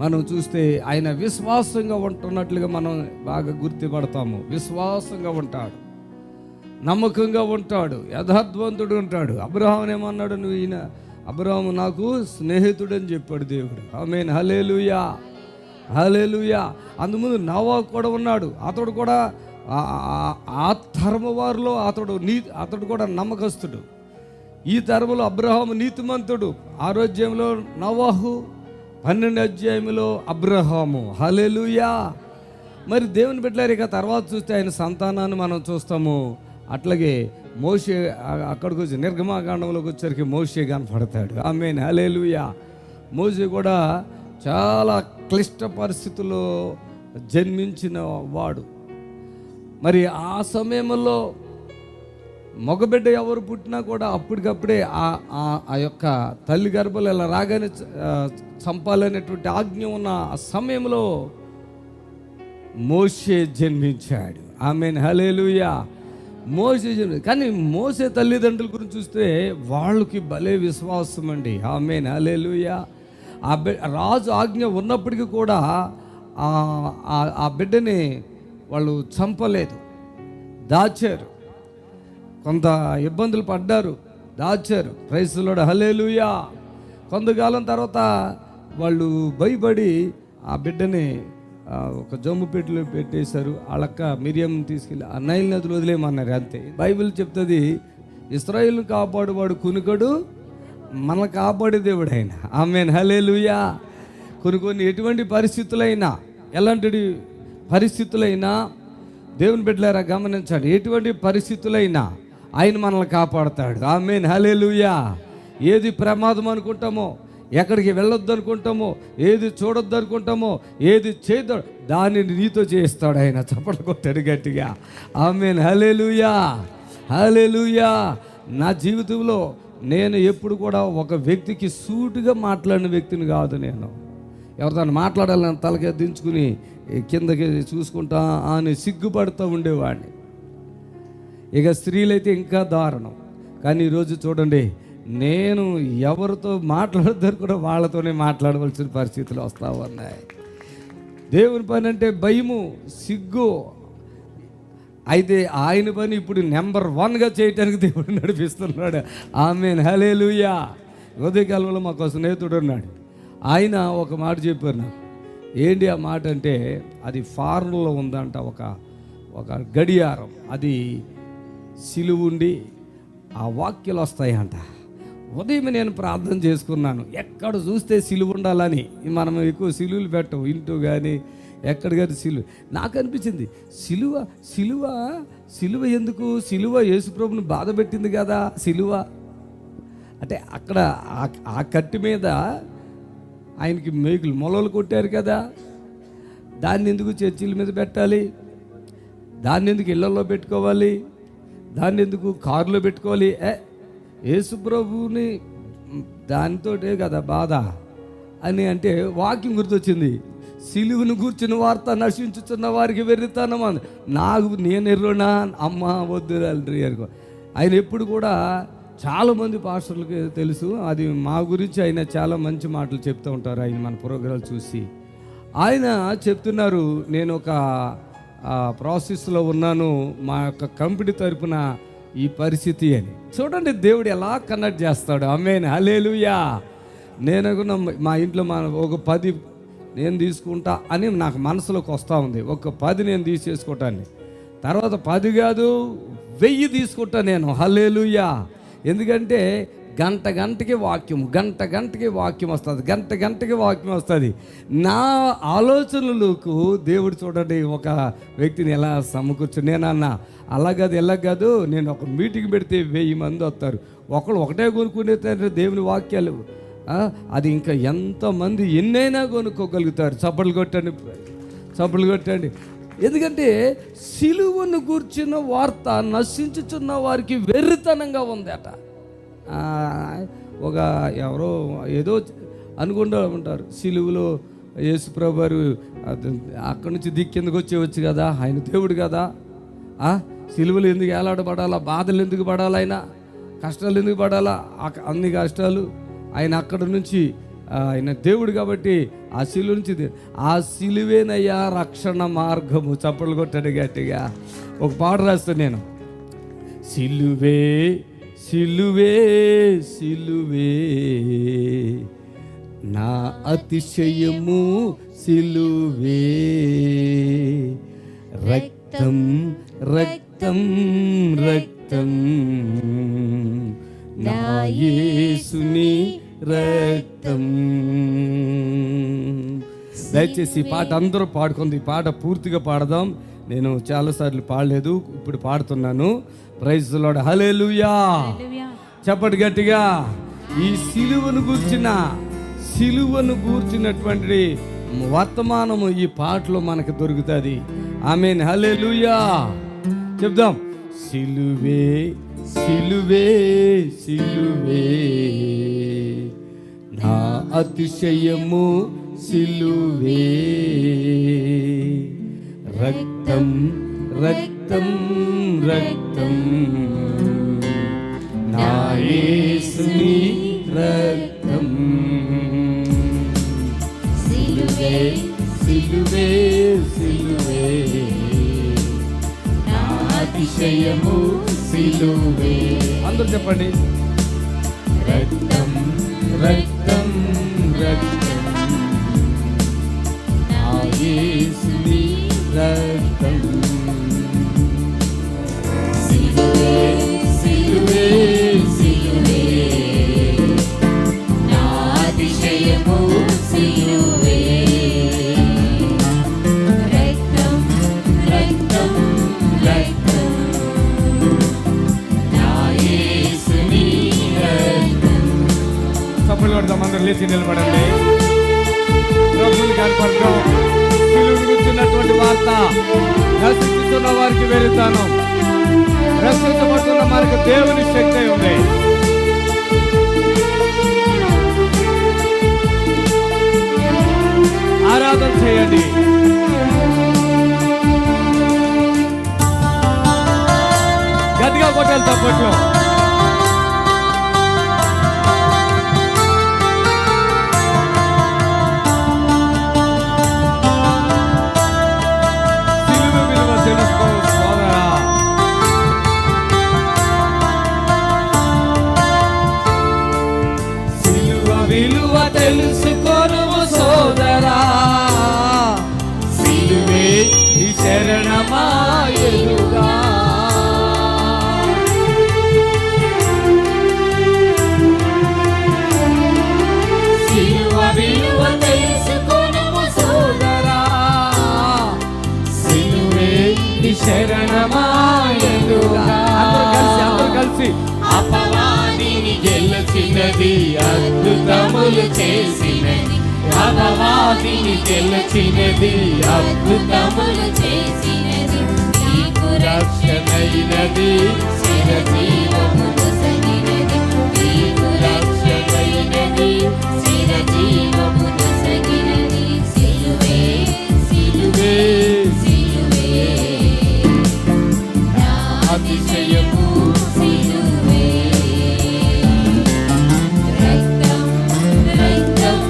మనం చూస్తే ఆయన విశ్వాసంగా ఉంటున్నట్లుగా మనం బాగా గుర్తుపడతాము. విశ్వాసంగా ఉంటాడు, నమ్మకంగా ఉంటాడు, యథార్థవంతుడు ఉంటాడు. అబ్రహాం ఏమన్నాడు, నువ్వు ఈయన అబ్రహాము నాకు స్నేహితుడని చెప్పాడు దేవుడు. ఆమేన్, హల్లెలూయా, హల్లెలూయా. అందుముందు నోవహు కూడా ఉన్నాడు. అతడు కూడా ఆ తరమ వారిలో అతడు కూడా నమ్మకస్తుడు. ఈ తరములో అబ్రహాము నీతిమంతుడు. 6వ అధ్యాయంలో నోవహు, 12వ అధ్యాయంలో అబ్రహాము. హల్లెలూయా. మరి దేవుని బిడ్డలారు ఇక తర్వాత చూస్తే ఆయన సంతానాన్ని మనం చూస్తాము. అట్లాగే మోషే అక్కడికి వచ్చి నిర్గమాకాండంలోకి వచ్చేసరికి మోషే కనపడతాడు. ఆమేన్, హల్లెలూయా. మోషే కూడా చాలా క్లిష్ట పరిస్థితుల్లో జన్మించిన వాడు. మరి ఆ సమయంలో మగబిడ్డ ఎవరు పుట్టినా కూడా అప్పటికప్పుడే ఆ యొక్క తల్లి గర్భంలో ఇలా రాగానే చంపాలనేటువంటి ఆజ్ఞ ఉన్న ఆ సమయంలో మోషే జన్మించాడు. ఆమేన్, హల్లెలూయా. మోషే జన్మించాడు. కానీ మోషే తల్లిదండ్రుల గురించి చూస్తే వాళ్ళకి భలే విశ్వాసం అండి. ఆమేన్, హల్లెలూయా. రాజు ఆజ్ఞ ఉన్నప్పటికీ కూడా ఆ బిడ్డని వాళ్ళు చంపలేదు, దాచారు. కొంత ఇబ్బందులు పడ్డారు, దాచారు. ప్రైజ్ ది లార్డ్, హల్లెలూయా. కొంతకాలం తర్వాత వాళ్ళు భయపడి ఆ బిడ్డని ఒక జమ్ము పెట్టిలో పెట్టేశారు. వాళ్ళక్క మిరియం తీసుకెళ్ళి ఆ నైల్ నదిలో వదిలేయమన్నారు. అంతే. బైబిల్ చెప్తుంది, ఇశ్రాయేలును కాపాడువాడు కునుకడు, మన కాపాడే దేవుడు ఆయన. ఆమేన్, హల్లెలూయా. కొన్ని ఎటువంటి పరిస్థితులైనా, ఎలాంటి పరిస్థితులైనా దేవుని బిడ్డలారా గమనించండి, ఎటువంటి పరిస్థితులైనా ఆయన మనల్ని కాపాడుతాడు. ఆమేన్, హల్లెలూయా. ఏది ప్రమాదం అనుకుంటామో, ఎక్కడికి వెళ్ళొద్దు అనుకుంటామో, ఏది చూడొద్దు అనుకుంటామో, ఏది చేయొద్దు దానిని నీతో చేస్తాడు ఆయన. చప్పట్లు కొట్టాడు గట్టిగా. ఆమేన్, హల్లెలూయా, హల్లెలూయా. నా జీవితంలో నేను ఎప్పుడు కూడా ఒక వ్యక్తికి సూటిగా మాట్లాడిన వ్యక్తిని కాదు. నేను ఎవరితో మాట్లాడాలని తలకే దించుకుని కిందకి చూసుకుంటా అని సిగ్గుపడుతూ ఉండేవాడిని. ఇక స్త్రీలైతే ఇంకా దారుణం. కానీ ఈరోజు చూడండి, నేను ఎవరితో మాట్లాడతారు కూడా వాళ్ళతోనే మాట్లాడవలసిన పరిస్థితులు వస్తూ ఉన్నాయి. దేవుని పని అంటే భయము, సిగ్గు. అయితే ఆయన పని ఇప్పుడు నెంబర్ 1గా చేయటానికి దేవుడు నడిపిస్తున్నాడు. ఆమేన్, హల్లెలూయా. ఉదయకాలంలో మాకు స్నేహితుడు ఉన్నాడు. ఆయన ఒక మాట చెప్పారు నాకు. ఏంటి ఆ మాట అంటే, అది ఫారెన్లో ఉందంట ఒక గడియారం. అది సిలువ ఉండి ఆ వాక్యాలు వస్తాయంట. ఉదయం నేను ప్రార్థన చేసుకున్నాను, ఎక్కడ చూస్తే సిలువ ఉండాలని. మనం ఎక్కువ సిలువలు పెట్టం ఇంటూ కానీ ఎక్కడ కానీ సిలువ. నాకు అనిపించింది, సిలువ ఎందుకు? సిలువ యేసుప్రభుని బాధ పెట్టింది కదా సిలువ. అంటే అక్కడ ఆ కత్తి మీద ఆయనకి మేకులు మొలలు కొట్టారు కదా, దాన్ని ఎందుకు చర్చిల మీద పెట్టాలి? దాన్ని ఎందుకు ఇళ్లలో పెట్టుకోవాలి? దాన్ని ఎందుకు కారులో పెట్టుకోవాలి? యేసుప్రభుని దానితోటే కదా బాధ అని అంటే వాక్యం గుర్తొచ్చింది. సిలువను కూర్చుని వార్త నశించుతున్న వారికి వెర్రితనం అంది. నేను ఎర్రోనా అమ్మ వద్దు అనుకో. ఆయన ఎప్పుడు కూడా చాలామంది పాస్టర్లకి తెలుసు, అది మా గురించి ఆయన చాలా మంచి మాటలు చెప్తూ ఉంటారు. ఆయన మన ప్రోగ్రాలు చూసి ఆయన చెప్తున్నారు, నేను ఒక ప్రాసెస్లో ఉన్నాను, మా యొక్క కంపెనీ తరపున ఈ పరిస్థితి అని. చూడండి దేవుడు ఎలా కనెక్ట్ చేస్తాడు. ఆమేన్, హల్లెలూయా. నేను అనుకున్నా మా ఇంట్లో ఒక 10 నేను తీసుకుంటా అని నాకు మనసులోకి వస్తూ ఉంది. ఒక 10 నేను తీసేసుకుంటాను, తర్వాత 10 కాదు 1000 తీసుకుంటా నేను. హల్లెలూయా. ఎందుకంటే గంటకి వాక్యం, గంటకి వాక్యం వస్తుంది, గంటకి వాక్యం వస్తుంది. నా ఆలోచనలకు దేవుడు చూడండి ఒక వ్యక్తిని ఎలా సమకూర్చు. నేనన్నా అలాగదు ఎలాగదు, నేను ఒక మీటింగ్ పెడితే 1000 మంది వస్తారు. ఒకటే కొనుక్కునే దేవుని వాక్యాలు, అది ఇంకా ఎంతమంది ఎన్నైనా కొనుక్కోగలుగుతారు. చప్పట్లు కొట్టండి. ఎందుకంటే సిలువను గూర్చిన వార్త నశించుచున్న వారికి వెర్రితనంగా ఉంది అట. ఎవరో ఏదో అనుకుంటూ ఉంటారు, సిలువలో యేసుప్రభు వారు అక్కడి నుంచి దిక్కిందకు వచ్చేవచ్చు కదా, ఆయన దేవుడు కదా, సిలువలు ఎందుకు ఏలాడబడాలా, బాధలు ఎందుకు పడాలా, కష్టాలు ఎందుకు పడాలా, అన్ని కష్టాలు ఆయన అక్కడ నుంచి ఆయన దేవుడు కాబట్టి ఆ సిలువ నుంచి, ఆ సిలువేనయ్యా రక్షణ మార్గము. చప్పట్లు కొట్టండి గట్టిగా. ఒక పాట రాస్తాను నేను. సిలువే సిలువే సిలువే నా అతిశయము సిలువే, రక్తం రక్తం రక్తం నా యేసుని రక్తం. దయచేసి ఈ పాట అందరూ పాడుకుంది. ఈ పాట పూర్తిగా పాడదాం. నేను చాలాసార్లు పాడలేదు, ఇప్పుడు పాడుతున్నాను. ప్రైజ్ ది లార్డ్, హల్లెలూయా. చెప్పండి గట్టిగా. ఈ సిలువను గూర్చినటువంటి వర్తమానము ఈ పాటలో మనకు దొరుకుతుంది. ఆమేన్, హల్లెలూయా. చెప్దాం. సిలువే సిలువే సిలువే నా అతిశయము సిలువే, రక్తం రక్తం రక్తం నా యేసుని రక్తం. సిలువే సిలువే సిలువే నా అతిశయము సిలువే. అందరూ చెప్పండి. రక్తం రక్తం రక్తం నా యేసుని రక్తం. సిలువే సిలువే సిలువే నా అతిశయము సిలువే, రక్తం రక్తం రక్తం నా యేసుని రక్తం. చప్పట్లు కొడదాం, అందరూ లేచి నిలబడండి. ప్రభువుని కనపడతాం. సిలువను గుర్చున్నటువంటి వార్త నశించుతున్న వారికి వెళుతాను, రక్షించబడుతున్న వారికి దేవుని శక్తి ఉంది. ఆరాధన చేయండి. గట్టిగా కొట్టాలి తప్పట్లో. విలువ తెలుసుకోను సోదరా, సిలువే నీ శరణమాయలుగా. సిలువ విలువ తెలుసుకోను సోదరా, సిలువే నీ శరణమాయలుగా. అందరూ కలిసి అపవాదిని గెలిచినది, అద్భుతములు చేసినది. అపవాదిని గెలిచినది, అద్భుతములు చేసినది. నీకు రక్షణైనది, చిరజీవము నొసగినది. నీకు రక్షణైనది, చిరజీవము నొసగినది. సిలువే సిలువే సిలువే నా అతిశయము సిలువే, రక్తం రక్తం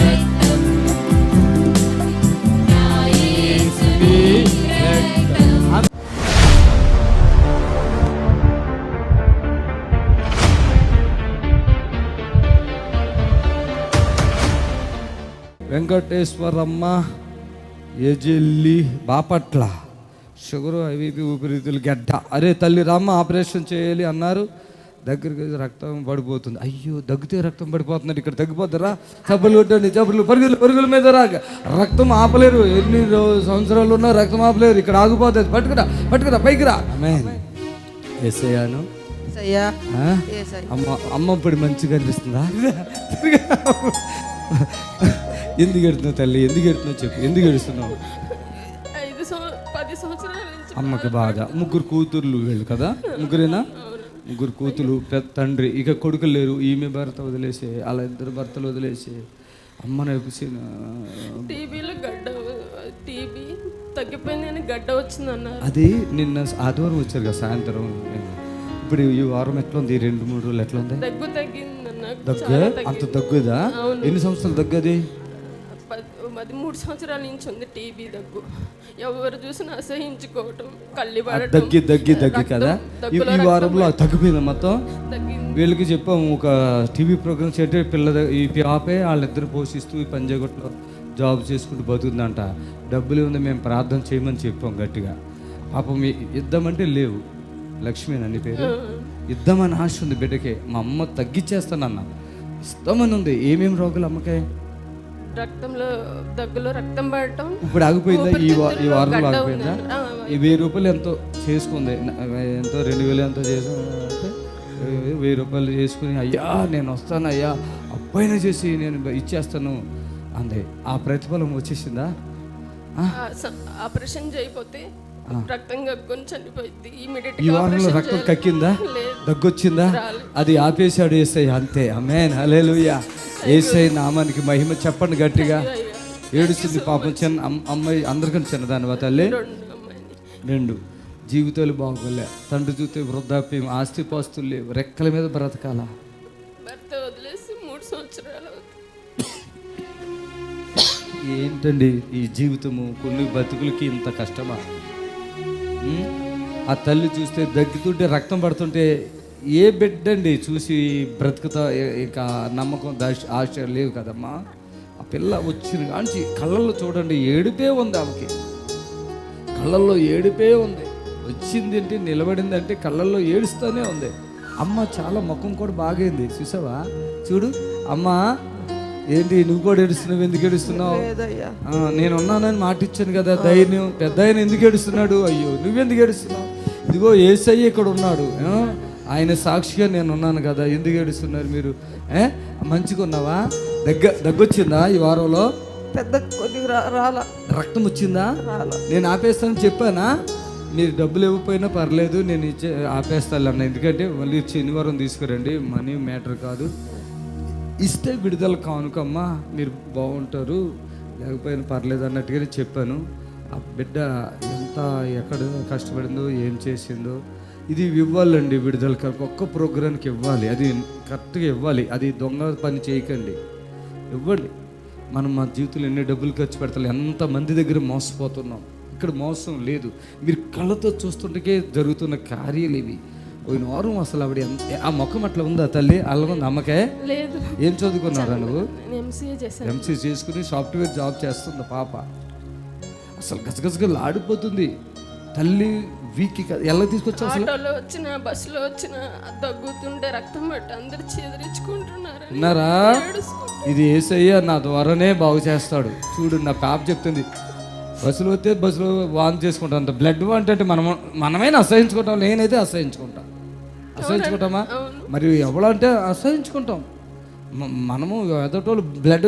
రక్తం నా యేసుని రక్తం. వెంకటేశ్వరమ్మ, ఎజెల్లి, బాపట్ల, షుగరు, ఐవీపీ, ఊపిరితిత్తులు గడ్డ. అరే తల్లి రామ్మ ఆపరేషన్ చేయాలి అన్నారు, దగ్గరికి రక్తం పడిపోతుంది. అయ్యో దగ్గితే రక్తం పడిపోతున్నాడు, ఇక్కడ తగ్గిపోతారా? చప్పులు కొట్టండి, చప్పులు, పరుగుల మీద రక్తం ఆపలేరు. ఎన్ని సంవత్సరాలు ఉన్నా రక్తం ఆపలేరు, ఇక్కడ ఆగిపోతుంది. పట్టుకురా పైకి రా. ఏసయ్యాను అమ్మ ఇప్పుడు మంచిగా అనిపిస్తుందా? ఎందుకు ఎడుతున్నావు తల్లి, ఎందుకు ఎడుతున్నావు చెప్పు, ఎందుకు ఏడుస్తున్నావు? 10 సంవత్సరాల నుంచి అమ్మకి బాధ. 3 కూతుర్లు వీళ్ళు కదా, ముగ్గురేనా? 3 కూతురు, పెద్ద తండ్రి, ఇక కొడుకులు లేరు. ఈమె భర్త వదిలేసి, అలా 2 భర్తలు వదిలేసి అమ్మని టీబీలో టీబీ తగ్గిపోయింది అని గడ్డ వచ్చింది అన్నారు. అది నిన్న ఆదివారం వచ్చారు కదా సాయంత్రం. ఇప్పుడు ఈ వారం ఎట్లా ఉంది? 2-3 రోజులు ఎట్లా ఉంది? దగ్గు తగ్గింది అన్న. దగ్గు అంత దగ్గుదా? ఎన్ని సంవత్సరాలు దగ్గది? 3 సంవత్సరాల నుంచి ఉంది టీబీ దగ్గు. ఎవరు చూసినా అసహించుకోవటం, కళ్ళి దగ్గి కదా. ఈ వారంలో తగ్గిపోయింది మొత్తం. వీళ్ళకి చెప్పాము ఒక టీవీ ప్రోగ్రామ్ చేస్తే ఈ పాపే వాళ్ళిద్దరు పోషిస్తూ ఈ పంజాగుట్లో జాబ్ చేసుకుంటూ బతుకుతుందంట. డబ్బులు ఉంది, మేము ప్రార్థన చేయమని చెప్పాం గట్టిగా. పాపం ఇద్దామంటే లేవు. లక్ష్మీనని పేరు. ఇద్దామని ఆశ ఉంది బిడ్డకే. మా అమ్మ తగ్గిచ్చేస్తానన్న, ఇస్తామని ఉంది. ఏమేమి రోగులు అమ్మకే? రక్తంలో దగ్గులో రక్తం పడటం. ఇప్పుడు ఆగిపోయిందా? ఈ వారంలో ఆగిపోయిందా? ఈ 1000 రూపాయలు ఎంతో చేసుకుంది, ఎంతో 2000 ఎంతో చేసి 1000 రూపాయలు చేసుకుని, అయ్యా నేను వస్తాను అయ్యా, అబ్బాయినా చేసి నేను ఇచ్చేస్తాను అంది. ఆ ప్రతిఫలం వచ్చేసిందా? ఆపరేషన్ చేయకపోతే రక్తం కక్కుని చనిపోయింది. ఈ వారంలో రక్తం కక్కిందా? దగ్గొచ్చిందా? అది ఆపేశాడు యేసయ్య, అంతే. ఆమేన్, హల్లెలూయా. యేసయ్య నామానికి మహిమ. చెప్పండి గట్టిగా. ఏడుస్తుంది పాపం, చిన్న అమ్మాయి, అందరికన్నా చిన్నదానివా తల్లి? 2 జీవితాలు బాగోలే. తండ్రి చూస్తే వృద్ధాప్యం, ఆస్తిపాస్తులు లేవు, రెక్కల మీద బ్రతకాల. భర్త వదిలేసి 3 సంవత్సరాలు. ఏంటండి ఈ జీవితము? కొన్ని బతుకులకి ఇంత కష్టమా? ఆ తల్లి చూస్తే దగ్గుతుంటే, రక్తం పడుతుంటే ఏ బిడ్డండి చూసి బ్రతుకుతా? ఇక నమ్మకం, ఆశ లేవు కదమ్మా. ఆ పిల్ల వచ్చిన కాంచి కళ్ళల్లో చూడండి ఏడుపే ఉంది. ఆమెకి కళ్ళల్లో ఏడుపే ఉంది. వచ్చింది అంటే, నిలబడింది అంటే కళ్ళల్లో ఏడుస్తూనే ఉంది. అమ్మ చాలా ముఖం కూడా బాగైంది, చూసావా? చూడు అమ్మ, ఏంటి నువ్వు కూడా ఏడుస్తున్నావు? ఎందుకు ఏడుస్తున్నావు? నేను ఉన్నానని మాట ఇచ్చాను కదా, ధైర్యం. పెద్ద ఆయన ఎందుకు ఏడుస్తున్నాడు? అయ్యో నువ్వెందుకు ఏడుస్తున్నావు? ఇదిగో యేసయ్య ఇక్కడ ఉన్నాడు, ఆయన సాక్షిగా నేను ఉన్నాను కదా, ఎందుకు ఏడుస్తున్నారు మీరు? మంచిగా ఉన్నావా? దగ్గొచ్చిందా ఈ వారంలో? పెద్ద కొద్దిగా రాలా. రక్తం వచ్చిందా? నేను ఆపేస్తానని చెప్పానా? మీరు డబ్బులు ఇవ్వకపోయినా పర్లేదు, నేను ఆపేస్తాను అన్న. ఎందుకంటే మళ్ళీ శనివారం తీసుకురండి, మనీ మ్యాటర్ కాదు. ఇస్తే విడుదల కానుకమ్మా, మీరు బాగుంటారు, లేకపోయినా పర్లేదు అన్నట్టుగానే చెప్పాను. ఆ బిడ్డ ఎంత ఎక్కడ కష్టపడిందో, ఏం చేసిందో, ఇది ఇవ్వాలండి విడుదల. ఒక్క ప్రోగ్రాంకి ఇవ్వాలి, అది కరెక్ట్గా ఇవ్వాలి. అది దొంగ పని చేయకండి, ఇవ్వండి. మనం మా జీవితంలో ఎన్ని డబ్బులు ఖర్చు పెడతాం, ఎంతమంది దగ్గర మోసపోతున్నాం. ఇక్కడ మోసం లేదు, మీరు కళ్ళతో చూస్తుంటే జరుగుతున్న కార్యాలు ఇవి. పోయిన వారం అసలు ఆవిడ ఆ ముఖం అట్లా ఉందా తల్లి? అల్లగుంది అమ్మకే? లేదు. ఏం చదువుకున్నారా నువ్వు? ఎంసీఏ చేసుకుని సాఫ్ట్వేర్ జాబ్ చేస్తుంది పాప. అసలు గసగసగా ఆడిపోతుంది తల్లి. వీక్ ఎలా తీసుకొచ్చా? ఆటోలో వచ్చిన, బస్సులో వచ్చిన దగ్గుతుంటే రక్తం పట్టి అందరు చెదిరించుకుంటున్నారు. విన్నారా? ఇది యేసయ్య నా ద్వారానే బాగు చేస్తాడు. చూడు నా పాప చెప్తుంది, బస్సులో వస్తే బస్సులో వాంతి చేసుకుంటాం. అంత బ్లడ్ వాంతి అంటే మనమైనా అసహించుకుంటాం. నేనైతే అసహించుకుంటాం. అసహించుకుంటామా? మరి ఎవడంటే అసహించుకుంటాం. మనము ఎదటోళ్ళు బ్లడ్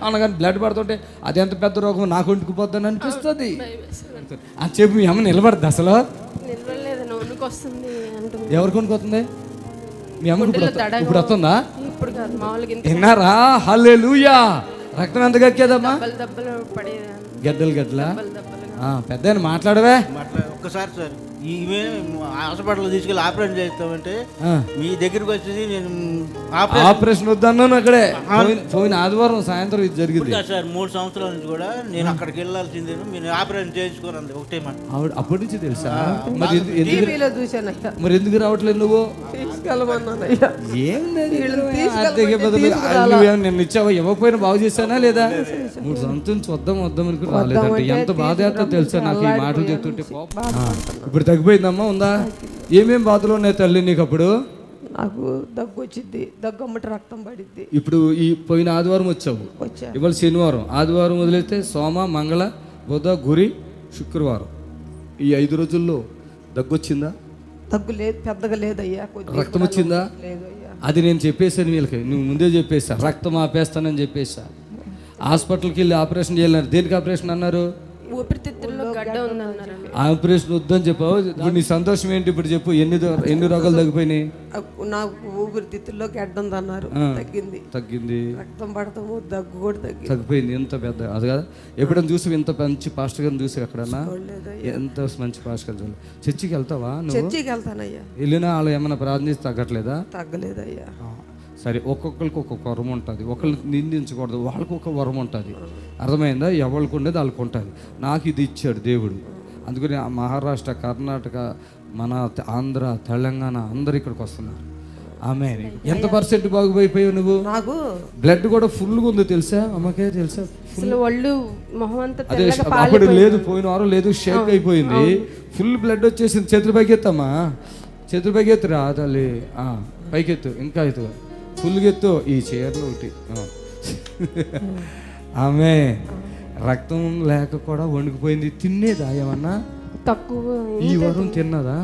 అనగానే బ్లడ్ పడుతుంటే అది ఎంత పెద్ద రోగం, నాకు వండుకుపోద్దని అనిపిస్తుంది. అని చెప్పి మీ అమ్మ నిలబడద్దు అసలు? ఎవరికి వండుకొస్తుంది? మీ అమ్మ ఇప్పుడు వస్తుందా? విన్నారా? హల్లెలూయా. రక్తం ఎంత కక్కేదమ్మా? గద్దల పెద్ద మాట్లాడవే. ఒక్కసారి సార్, ఈమె హాస్పిటల్ తీసుకెళ్ళి ఆపరేషన్ చేస్తామంటే మీ దగ్గరికి వచ్చేసి నేను ఆపరేషన్ వద్దన్నాను. అక్కడే పోయిన ఆదివారం సాయంత్రం ఇది జరిగింది సార్. 3 సంవత్సరాల నుంచి కూడా నేను అక్కడికి వెళ్ళాల్సిందే, మీరు ఆపరేషన్ చేయించుకోరండి ఒకటే మాట. అప్పటి నుంచి తెలుసా? మరి ఎందుకు రావట్లేదు నువ్వు? తీసుకెళ్ళమన్నానయ్యా. నేను ఇచ్చావా? ఇవ్వకపోయినా బాగు చేశానా లేదా? 3 సంవత్సరం వద్దాం అనుకుని రాలేదంటే ఎంత బాధ అవుతుందో తెలుసా నాకు ఈ మాటలు చెప్తుంటే. ఇప్పుడు తగ్గిపోయిందమ్మా? ఉందా? ఏమేం బాధలు ఉన్నాయి తల్లి నీకు అప్పుడు? నాకు దగ్గు వచ్చింది, దగ్గు అమ్మటి రక్తం పడిద్ది. ఇప్పుడు ఈ పోయిన ఆదివారం వచ్చావు, ఇవాళ శనివారం, ఆదివారం వదిలేస్తే సోమ, మంగళ, బుధ, గురి, శుక్రవారం, ఈ 5 రోజుల్లో దగ్గు వచ్చిందా? దగ్గు లేదు, పెద్దగా లేదయ్యా. రక్తం వచ్చిందా? అది నేను చెప్పేసాను వీళ్ళకి, నువ్వు ముందే చెప్పేసా రక్తం ఆపేస్తానని చెప్పేసా. హాస్పిటల్కి వెళ్ళి ఆపరేషన్ చేయాలన్నారు. దేనికి ఆపరేషన్ అన్నారు? ఊపిరితిత్తుల్లో గడ్డ ఉందన్నారండి. ఆపరేషన్ వద్దని చెప్పావు. ఇప్పుడు నీ సంతోషం ఏంటి? ఇప్పుడు చెప్పు, ఎన్ని రోగాలు తగ్గిపోయినాయి? నాకు ఊపిరితిత్తుల్లో గడ్డ ఉందన్నారు, తగ్గింది. రక్తం పడతాము, దగ్గు కూడా తగ్గిపోయింది. ఎంత పెద్ద అది కదా. ఎప్పుడైనా చూసి ఇంత మంచి పాస్టర్ గారిని చూసి ఎక్కడన్నా? ఎంత మంచి పాస్టర్ గారు చూడాలి. చర్చికి వెళ్తావా నువ్వు? చర్చికి వెళ్తానయ్యా. వెళ్ళినా వాళ్ళు ఏమైనా ప్రార్థిస్తే తగ్గట్లేదా? తగ్గలేదయ్యా. సరే, ఒక్కొక్కరికి ఒక్కొక్క వరం ఉంటుంది. ఒకళ్ళని నిందించకూడదు, వాళ్ళకి ఒక వరం ఉంటుంది. అర్థమైందా? ఎవరికి ఉండేది వాళ్ళకి ఉంటుంది. నాకు ఇది ఇచ్చాడు దేవుడు. అందుకని మహారాష్ట్ర, కర్ణాటక, మన ఆంధ్ర, తెలంగాణ అందరు ఇక్కడికి వస్తున్నారు. ఆమె ఎంత % బాగుపోయిపోయావు నువ్వు? నాకు బ్లడ్ కూడా ఫుల్గా ఉంది తెలుసా? అమ్మకే తెలుసా? అదే అప్పుడు లేదు, పోయిన వారం లేదు, షేక్ అయిపోయింది, ఫుల్ బ్లడ్ వచ్చేసింది. చేతులు పైకెత్తమ్మా, చేతులు పైకెత్తురా తల్లి, పైకెత్తు, ఇంకా ఎత్తు, ఫుల్గా ఎత్తు. ఈ చీరలు ఒకటి. ఆమె రక్తం లేక కూడా వణికిపోయింది. తినేదా ఏమన్నా? తక్కువ. ఈ వారం తిన్నదా?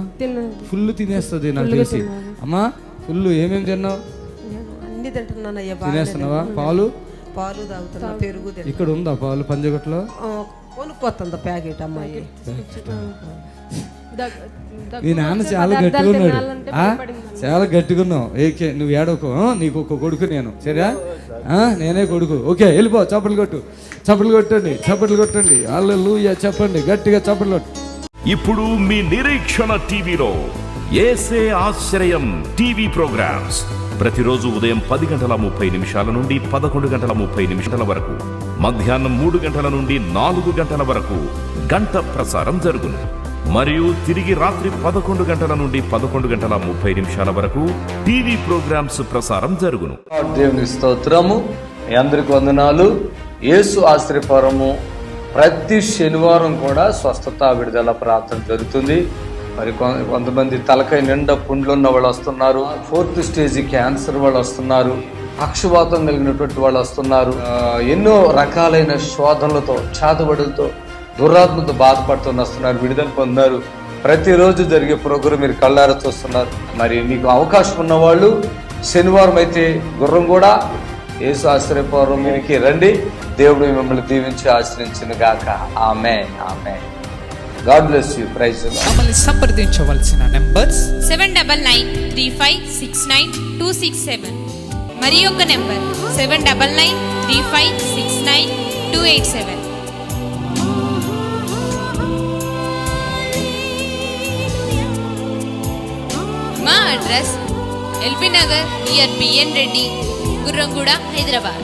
ఫుల్ తినేస్తుంది నాకు తెలిసి. అమ్మా ఫుల్ ఏమేమి తిన్నావు? అన్ని తింటున్నానయ్యా. తినేస్తున్నావా? పాలు తాగుతున్నా, పెరుగు. ఇక్కడ ఉందా పాలు పంజగట్లో? కొనుక్కోతుందా ప్యాకెట్ అమ్మాయి? నీ నాన్న చాలా గట్టిగా ఉన్నాడు, చాలా గట్టిగా ఉన్నావు. ఏకే నువ్వు ఏడవకు, నీకు ఒక కొడుకు నేను, సరేనా? నేనే కొడుకు. ఓకే, వెళ్ళిపో. చప్పట్లు కొట్టండి. హల్లెలూయా చెప్పండి గట్టిగా, చప్పట్లు కొట్టు. ఇప్పుడు మీ నిరీక్షణ టీవీలో యేసే ఆశ్రయం టీవీ ప్రోగ్రామ్స్ ప్రతిరోజు ఉదయం 10:30 నుండి 11:30 వరకు, మధ్యాహ్నం 3 గంటల నుండి 4 గంటల వరకు గంట ప్రసారం జరుగును. మరియు తిరిగి రాత్రి 11 గంటల నుండి 11:30 వరకు టీవీ ప్రోగ్రామ్స్ ప్రసారం జరుగును. దేవుని స్తోత్రము. మీ అందరికి వందనాలు. యేసు ఆశ్రయపురము ప్రతి శనివారం కూడా స్వస్థత విడుదల ప్రార్థన జరుగుతుంది. మరి కొంతమంది తలకాయ నిండా పుండ్లు ఉన్న వాళ్ళు వస్తున్నారు, 4th స్టేజ్ క్యాన్సర్ వాళ్ళు వస్తున్నారు, పక్షవాతం కలిగినటువంటి వాళ్ళు వస్తున్నారు, ఎన్నో రకాలైన శోధనలతో, చాతబడులతో, దురాత్మతో బాధపడుతూ వస్తున్నారు, విడుదల పొందారు. ప్రతిరోజు జరిగే ప్రోగ్రాం మీరు కళ్ళారా చూస్తున్నారు. మరి మీకు అవకాశం ఉన్నవాళ్ళు శనివారం అయితే గుర్రం కూడా యేసు ఆశ్రయపురం మీరికి రండి. దేవుడు మిమ్మల్ని దీవించి ఆశ్రయించును గాక. ఆమేన్, ఆమేన్. God bless you. Praise the Lord. మమ్మల్ని సంప్రదించవలసిన నంబర్స్ 7993569267 మరి ఒక నంబర్ 7993569287. మా అడ్రస్ ఎల్బీ నగర్ నియర్ బిఎన్ రెడ్డి, గుర్రంగూడ, హైదరాబాద్.